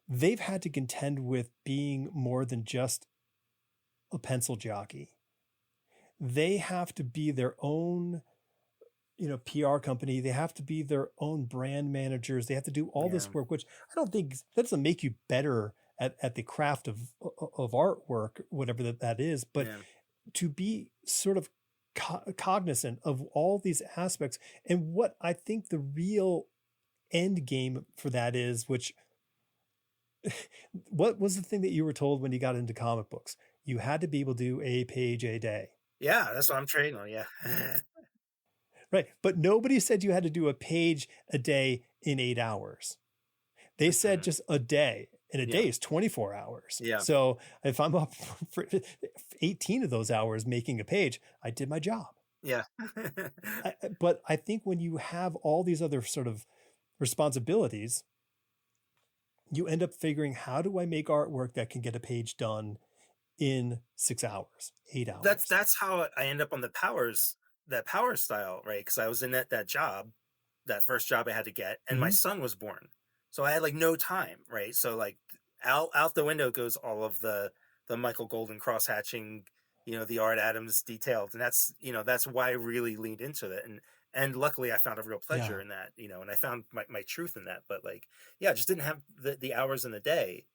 B: they've had to contend with being more than just a pencil jockey. They have to be their own, PR company. They have to be their own brand managers. They have to do all
A: Yeah.
B: this work, which I don't think that doesn't make you better at the craft of artwork, whatever that is. But
A: Yeah.
B: to be sort of cognizant of all these aspects, and what I think the real end game for that is, which what was the thing that you were told when you got into comic books? You had to be able to do a page a day.
A: Yeah. That's what I'm trading on. Yeah.
B: Right. But nobody said you had to do a page a day in 8 hours. They said just a day, and a day is 24 hours.
A: Yeah.
B: So if I'm up for 18 of those hours making a page, I did my job.
A: Yeah.
B: But I think when you have all these other sort of responsibilities, you end up figuring, how do I make artwork that can get a page done in 6 hours, 8 hours?
A: That's how I end up on that power style, right? Because I was in that job, that first job I had to get, and my son was born, so I had like no time, right? So like out the window goes all of the Michael Golden cross hatching, the Art Adams detailed, and that's why I really leaned into it, and luckily I found a real pleasure in that, and I found my truth in that. But like, yeah, I just didn't have the hours in the day.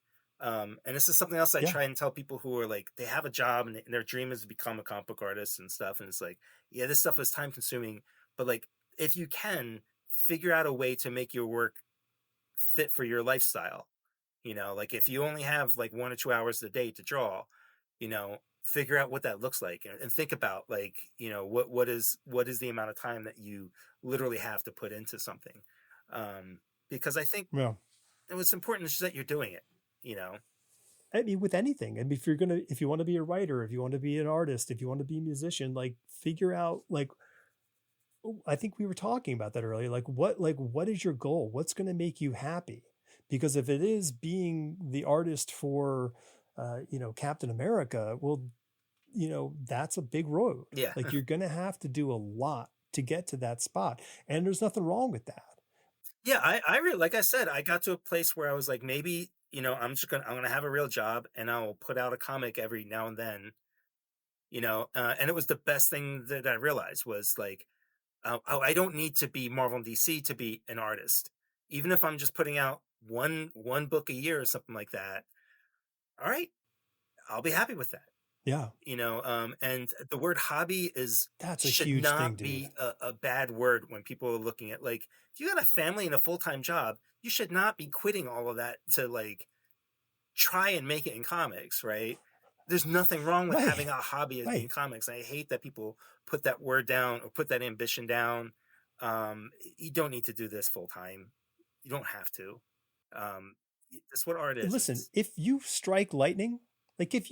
A: And this is something else I try and tell people who are like, they have a job and their dream is to become a comic book artist and stuff. And it's like, yeah, this stuff is time consuming, but like, if you can figure out a way to make your work fit for your lifestyle, like if you only have like 1 or 2 hours a day to draw, figure out what that looks like, and think about, like, what is the amount of time that you literally have to put into something. Because I think
B: Yeah.
A: it was important is that you're doing it, you know.
B: I mean, with anything. I mean, if you want to be a writer, if you want to be an artist, if you want to be a musician, like figure out like, I think we were talking about that earlier. What is your goal? What's going to make you happy? Because if it is being the artist for, Captain America, well, that's a big road.
A: Yeah.
B: Like you're going to have to do a lot to get to that spot. And there's nothing wrong with that.
A: Yeah, I really, like I said, I got to a place where I was like, maybe, I'm gonna have a real job, and I'll put out a comic every now and then, and it was the best thing that I realized was like, oh, I don't need to be Marvel and DC to be an artist. Even if I'm just putting out one book a year or something like that, all right, I'll be happy with that.
B: Yeah.
A: And the word hobby
B: That's a
A: should
B: huge thing,
A: not
B: dude.
A: be a bad word when people are looking at, like, if you got a family and a full-time job, you should not be quitting all of that to like try and make it in comics, right? There's nothing wrong with
B: Right.
A: having a hobby as being
B: Right.
A: comics. I hate that people put that word down or put that ambition down. You don't need to do this full time. You don't have to. Um, that's what art is.
B: Listen,
A: It's
B: if you strike lightning, like if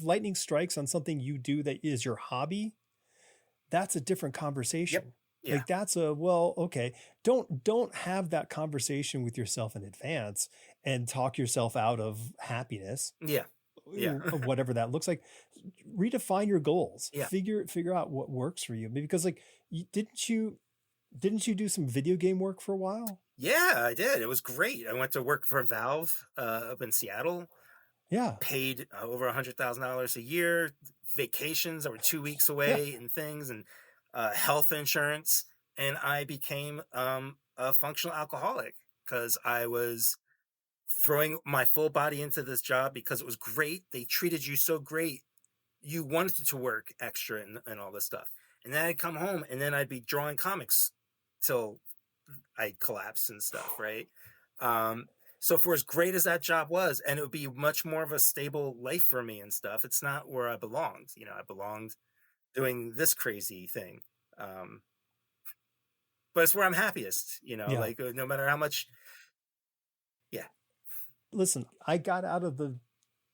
B: lightning strikes on something you do that is your hobby, that's a different
A: yep,
B: conversation.
A: yeah,
B: Like that's a, well, okay. Don't have that conversation with yourself in advance and talk yourself out of happiness,
A: yeah, yeah,
B: of whatever that looks like. Redefine your goals.
A: yeah.
B: Figure out what works for you. Because like didn't you do some video game work for a while?
A: Yeah, I did. It was great. I went to work for Valve up in Seattle.
B: Yeah.
A: Paid over $100,000 a year, vacations that were 2 weeks
B: Yeah.
A: away, and things, and health insurance, and I became a functional alcoholic because I was throwing my full body into this job because it was great. They treated you so great. You wanted to work extra and all this stuff. And then I'd come home and then I'd be drawing comics till I'd collapse and stuff, right? Um, so for as great as that job was, and it would be much more of a stable life for me and stuff, it's not where I belonged. I belonged doing this crazy thing. Um, but it's where I'm happiest,
B: Yeah.
A: like no matter how much. Yeah.
B: Listen, I got out of the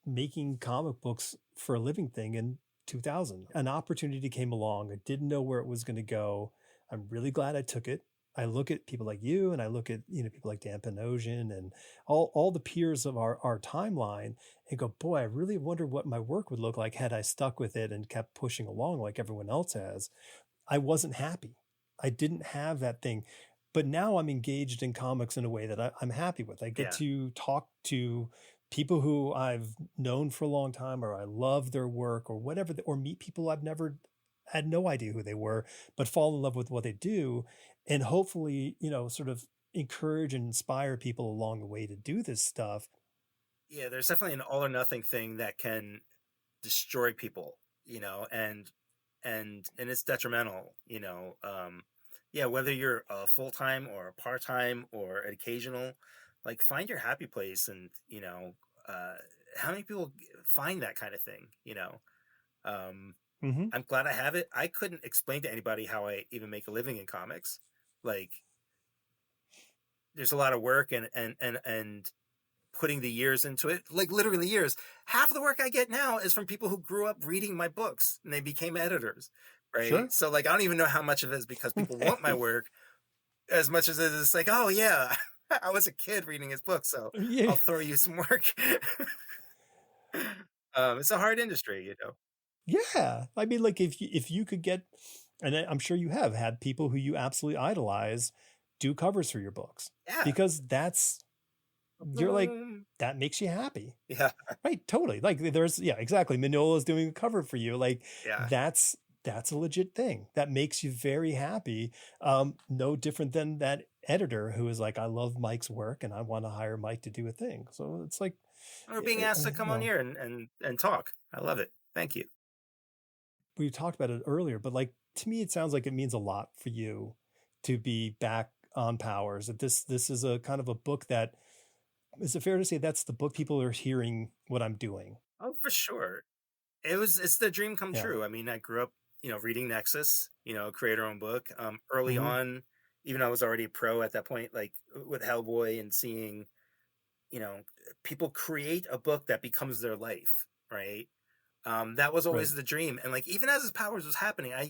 B: making comic books for a living thing in 2000. An opportunity came along. I didn't know where it was going to go. I'm really glad I took it. I look at people like you, and I look at people like Dan Panosian and all the peers of our timeline, and go, boy, I really wonder what my work would look like had I stuck with it and kept pushing along like everyone else has. I wasn't happy. I didn't have that thing. But now I'm engaged in comics in a way that I'm happy with. I get
A: Yeah.
B: to talk to people who I've known for a long time, or I love their work, or whatever, or meet people I've never had no idea who they were, but fall in love with what they do. And hopefully, sort of encourage and inspire people along the way to do this stuff.
A: Yeah. There's definitely an all or nothing thing that can destroy people, and it's detrimental, yeah, whether you're a full-time or a part-time or an occasional, like find your happy place. And uh how many people find that kind of thing, um
B: Mm-hmm.
A: I'm glad I have it. I couldn't explain to anybody how I even make a living in comics. Like, there's a lot of work and putting the years into it, like literally years. Half of the work I get now is from people who grew up reading my books and they became editors, right?
B: Sure.
A: So like, I don't even know how much of it is because people want my work as much as it is like, oh yeah, I was a kid reading his book, so
B: Yeah.
A: I'll throw you some work. It's a hard industry.
B: Yeah. I mean, like if you could get, and I'm sure you have had people who you absolutely idolize do covers for your books,
A: Yeah.
B: because you're like, that makes you happy.
A: Yeah.
B: Right. Totally. Like yeah, exactly. Manola's doing a cover for you. Like
A: Yeah.
B: that's a legit thing that makes you very happy. No different than that editor who is like, I love Mike's work and I want to hire Mike to do a thing. So it's like,
A: Or being asked to come on here and talk. I love it. Thank you.
B: we talked about it earlier, but like to me, it sounds like it means a lot for you to be back on Powers. That this is a kind of a book that, is it fair to say that's the book people are hearing what I'm doing?
A: Oh, for sure. It's the dream come
B: Yeah.
A: true. I mean, I grew up, reading Nexus, create our own book. Early
B: Hmm.
A: on, even though I was already a pro at that point, like with Hellboy and seeing, you know, people create a book that becomes their life, right? That was
B: Right.
A: always the dream. And like even as his powers was happening, I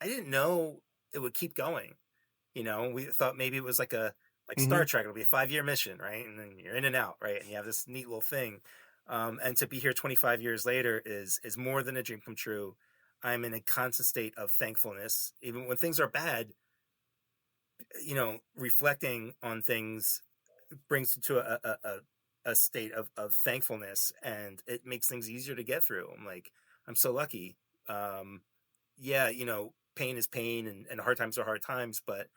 A: didn't know it would keep going. We thought maybe it was like
B: Hmm.
A: Star Trek, it'll be a 5-year mission, right? And then you're in and out, right? And you have this neat little thing. And to be here 25 years later is more than a dream come true. I'm in a constant state of thankfulness, even when things are bad. Reflecting on things brings it to a state of thankfulness, and it makes things easier to get through. I'm so lucky. Um, yeah, pain is pain, and hard times are hard times, but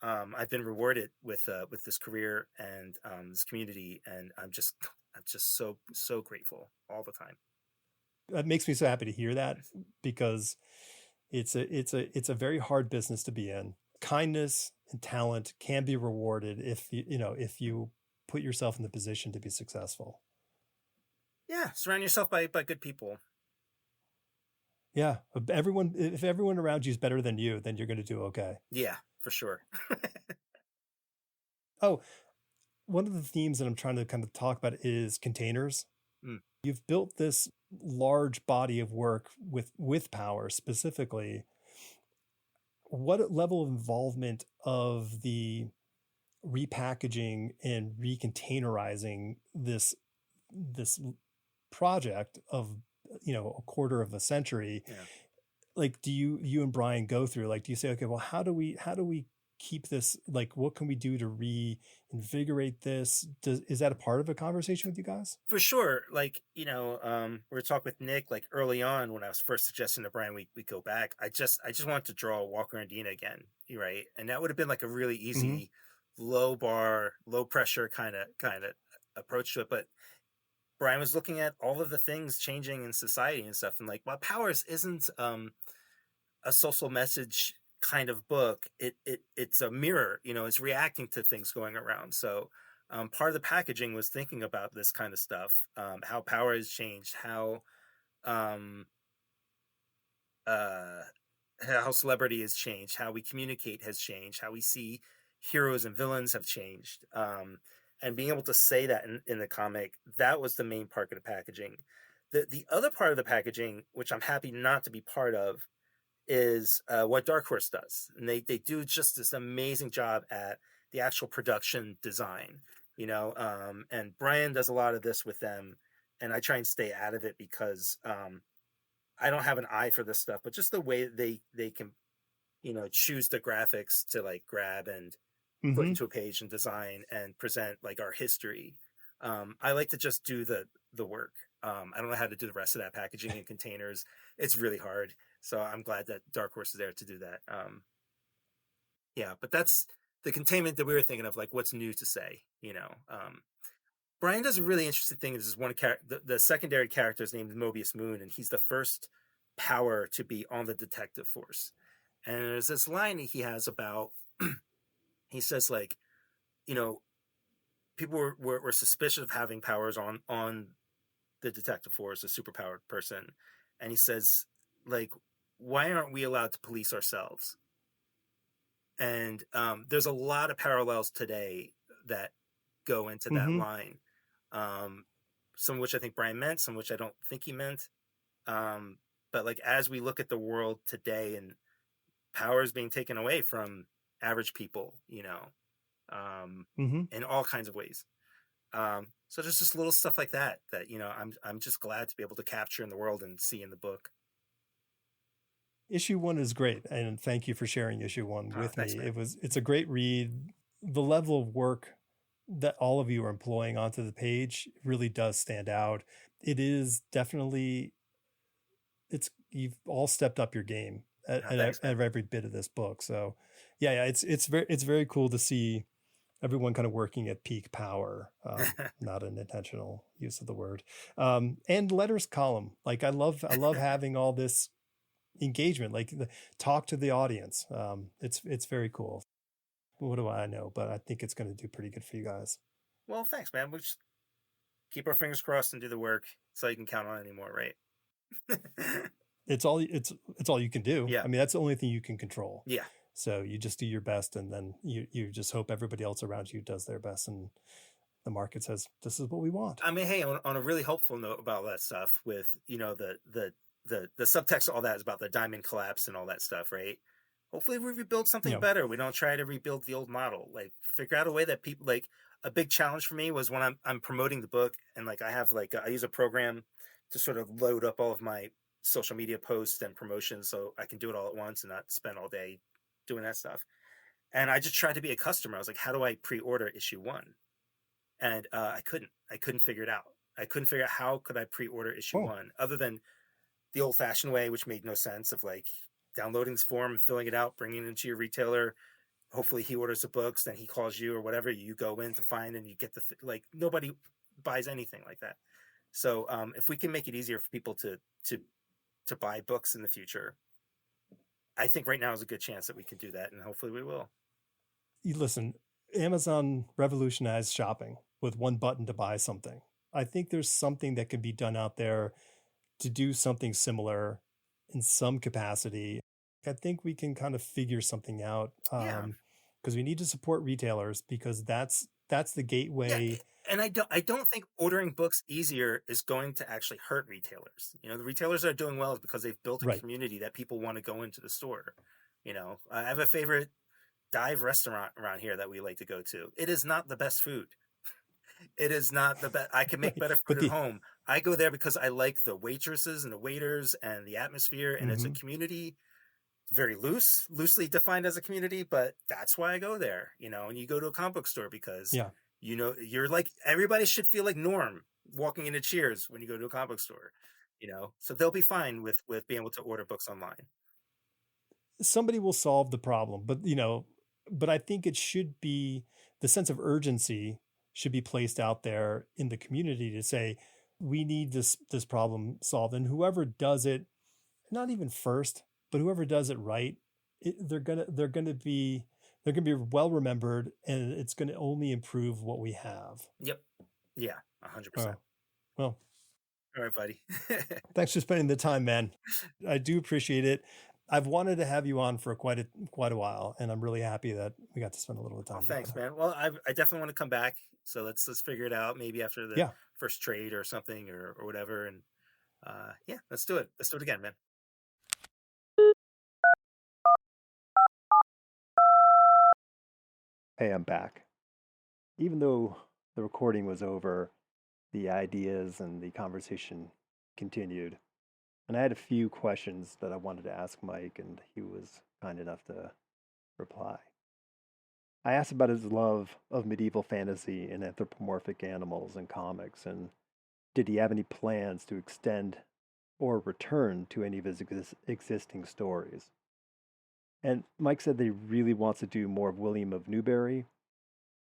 A: I've been rewarded with this career and this community, and I'm just so grateful all the time.
B: That makes me so happy to hear that, because it's a very hard business to be in. Kindness and talent can be rewarded if you put yourself in the position to be successful.
A: Yeah, surround yourself by good people.
B: Yeah, if everyone around you is better than you, then you're going to do okay.
A: Yeah, for sure.
B: Oh, one of the themes that I'm trying to kind of talk about is containers.
A: Mm.
B: You've built this large body of work with power specifically. What level of involvement of the repackaging and recontainerizing this project of a quarter of a century,
A: Yeah.
B: like do you and Brian go through, like do you say, okay, well, how do we keep this, like what can we do to reinvigorate this? Is that a part of a conversation with you guys?
A: For sure. We were talking with Nick like early on when I was first suggesting to Brian we go back. I just wanted to draw Walker and Dina again, right? And that would have been like a really
B: Mm-hmm.
A: easy, low bar, low pressure kind of approach to it. But Brian was looking at all of the things changing in society and stuff, and like, while Powers isn't a social message kind of book, it's a mirror. It's reacting to things going around. So part of the packaging was thinking about this kind of stuff, how power has changed, um, uh, how celebrity has changed, how we communicate has changed, how we see heroes and villains have changed. And being able to say that in the comic, that was the main part of the packaging. The other part of the packaging, which I'm happy not to be part of, is what Dark Horse does, and they do just this amazing job at the actual production design. And Brian does a lot of this with them, and I try and stay out of it because I don't have an eye for this stuff, but just the way they can choose the graphics to like grab and put
B: Mm-hmm.
A: into a page and design and present like our history. I like to just do the work. I don't know how to do the rest of that packaging and containers. It's really hard. So I'm glad that Dark Horse is there to do that. Yeah, but that's the containment that we were thinking of, like what's new to say. Brian does a really interesting thing. This is one character, the secondary character is named Mobius Moon, and he's the first power to be on the detective force. And there's this line he has about, he says like, you know, people were suspicious of having powers on the detective force, a superpowered person, and he says like, why aren't we allowed to police ourselves? And there's a lot of parallels today that go into that
B: Mm-hmm.
A: line. Um, some of which I think Brian meant, some of which I don't think he meant. Um, but like as we look at the world today and power is being taken away from average people, um,
B: Mm-hmm.
A: in all kinds of ways. So there's just little stuff like that I'm just glad to be able to capture in the world and see in the book.
B: Issue 1 is great, and thank you for sharing issue 1 with
A: Thanks,
B: me.
A: man.
B: It's a great read. The level of work that all of you are employing onto the page really does stand out. It is definitely, you've all stepped up your game
A: Thanks,
B: at
A: man.
B: every bit of this book. So yeah, it's very cool to see everyone kind of working at peak power. Not an intentional use of the word. And letters column, like I love having all this engagement, like talk to the audience. It's very cool. What do I know? But I think it's going to do pretty good for you guys.
A: Well, thanks, man. We'll just keep our fingers crossed and do the work so you can count on it anymore, right?
B: It's all you can do.
A: Yeah.
B: I mean, that's the only thing you can control.
A: Yeah.
B: So you just do your best, and then you just hope everybody else around you does their best, and the market says this is what we want.
A: I mean, hey, on a really hopeful note about all that stuff, with the subtext, all that is about the diamond collapse and all that stuff, right? Hopefully, we rebuild something
B: Yeah.
A: better. We don't try to rebuild the old model. Like, figure out a way that people like. A big challenge for me was when I'm promoting the book, and like I have like I use a program to sort of load up all of my social media posts and promotions, so I can do it all at once and not spend all day doing that stuff. And I just tried to be a customer. I was like, how do I pre-order issue one? And I couldn't figure it out. I couldn't figure out how could I pre-order issue
B: Oh,
A: one other than the old-fashioned way, which made no sense, of like downloading this form, filling it out, bringing it into your retailer. Hopefully he orders the books, then he calls you or whatever. You go in to find and you get like nobody buys anything like that. So if we can make it easier for people to buy books in the future, I think right now is a good chance that we can do that, and hopefully we will.
B: listen, Amazon revolutionized shopping with one button to buy something. I think there's something that can be done out there to do something similar in some capacity. I think we can kind of figure something out,
A: Yeah.
B: because we need to support retailers, because that's the
A: Yeah,
B: gateway.
A: and I don't think ordering books easier is going to actually hurt retailers. The retailers that are doing well is because they've built a
B: Right.
A: community that people want to go into the store. I have a favorite dive restaurant around here that we like to go to. It is not the best food. It is not the best. I can make
B: Right.
A: better
B: But
A: food at home. I go there because I like the waitresses and the waiters and the atmosphere, and it's a community, very loosely defined as a community, but that's why I go there. And you go to a comic book store because
B: Yeah.
A: you're like, everybody should feel like Norm walking into Cheers when you go to a comic book store. So they'll be fine with being able to order books online.
B: Somebody will solve the problem, but I think it should be, the sense of urgency should be placed out there in the community to say, we need this problem solved, and whoever does it, not even first, but whoever does it right, they're gonna be well remembered, and it's going to only improve what we have.
A: Yep. Yeah, 100%.
B: Oh, well,
A: All right, buddy.
B: thanks for spending the time, man. I do appreciate it. I've wanted to have you on for quite a while, and I'm really happy that we got to spend a little
A: Well,
B: time
A: thanks,
B: together.
A: man. Well, I definitely want to come back. So let's figure it out. Maybe after the
B: Yeah.
A: first trade or something, or whatever. And yeah, let's do it. Let's do it again, man.
B: Hey, I'm back. Even though the recording was over, the ideas and the conversation continued. And I had a few questions that I wanted to ask Mike, and he was kind enough to reply. I asked about his love of medieval fantasy and anthropomorphic animals in comics, and did he have any plans to extend or return to any of his existing stories. And Mike said that he really wants to do more of William of Newbury,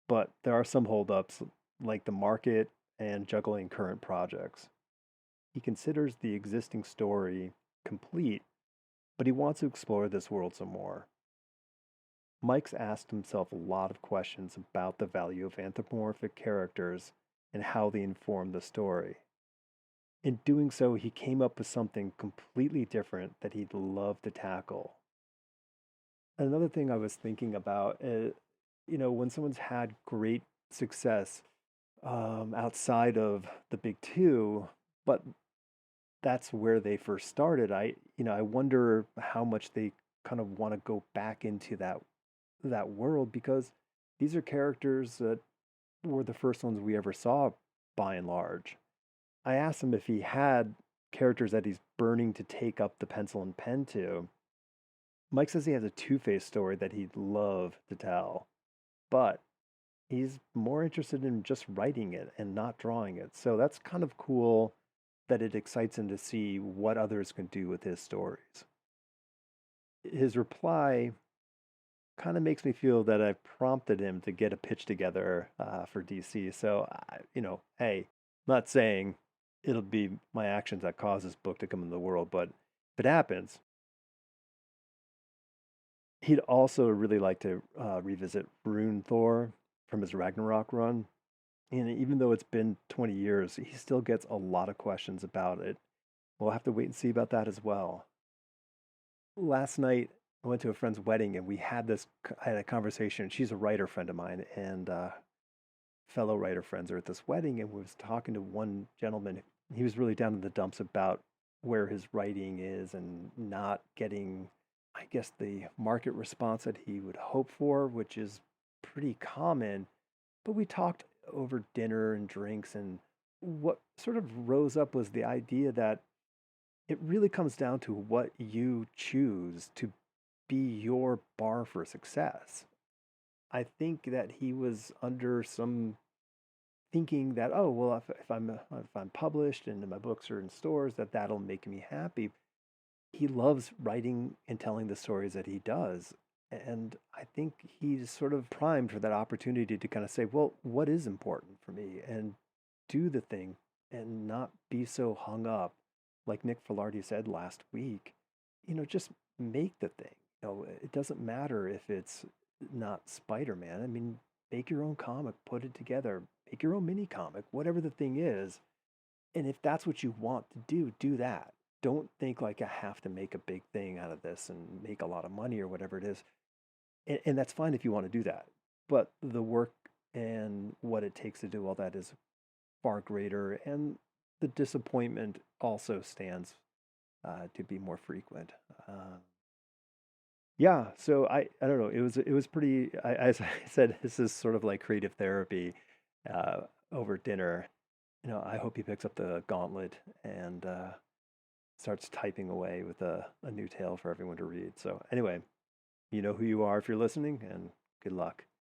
B: but there are some holdups, like the market and juggling current projects. He considers the existing story complete, but he wants to explore this world some more. Mike's asked himself a lot of questions about the value of anthropomorphic characters and how they inform the story. In doing so, he came up with something completely different that he'd love to tackle. Another thing I was thinking about, when someone's had great success outside of the big two, but that's where they first started. I wonder how much they kind of want to go back into that world, because these are characters that were the first ones we ever saw by and large. I asked him if he had characters that he's burning to take up the pencil and pen to. Mike says he has a Two-Face story that he'd love to tell, but he's more interested in just writing it and not drawing it. So that's kind of cool that it excites him to see what others can do with his stories. His reply kind of makes me feel that I've prompted him to get a pitch together for DC. So, hey, I'm not saying it'll be my actions that cause this book to come into the world, but if it happens, he'd also really like to revisit Rune Thor from his Ragnarok run. And even though it's been 20 years, he still gets a lot of questions about it. we'll have to wait and see about that as well. Last night, I went to a friend's wedding and we had I had a conversation. She's a writer friend of mine, and fellow writer friends are at this wedding, and we was talking to one gentleman. He was really down in the dumps about where his writing is and not getting, I guess, the market response that he would hope for, which is pretty common. But we talked over dinner and drinks, and what sort of rose up was the idea that it really comes down to what you choose to be your bar for success. I think that he was under some thinking that, oh well, if I'm published and my books are in stores, that'll make me happy. He loves writing and telling the stories that he does, and I think he's sort of primed for that opportunity to kind of say, well, what is important for me, and do the thing, and not be so hung up, like Nick Filardi said last week. Just make the thing. It doesn't matter if it's not Spider-Man. I mean, make your own comic, put it together, make your own mini comic, whatever the thing is. And if that's what you want to do that. Don't think like I have to make a big thing out of this and make a lot of money or whatever it is. And that's fine if you want to do that. But the work and what it takes to do all that is far greater. And the disappointment also stands to be more frequent. Yeah, so I don't know. It was pretty. As I said, this is sort of like creative therapy uh, over dinner. I hope he picks up the gauntlet and starts typing away with a new tale for everyone to read. So anyway, you know who you are if you're listening, and good luck.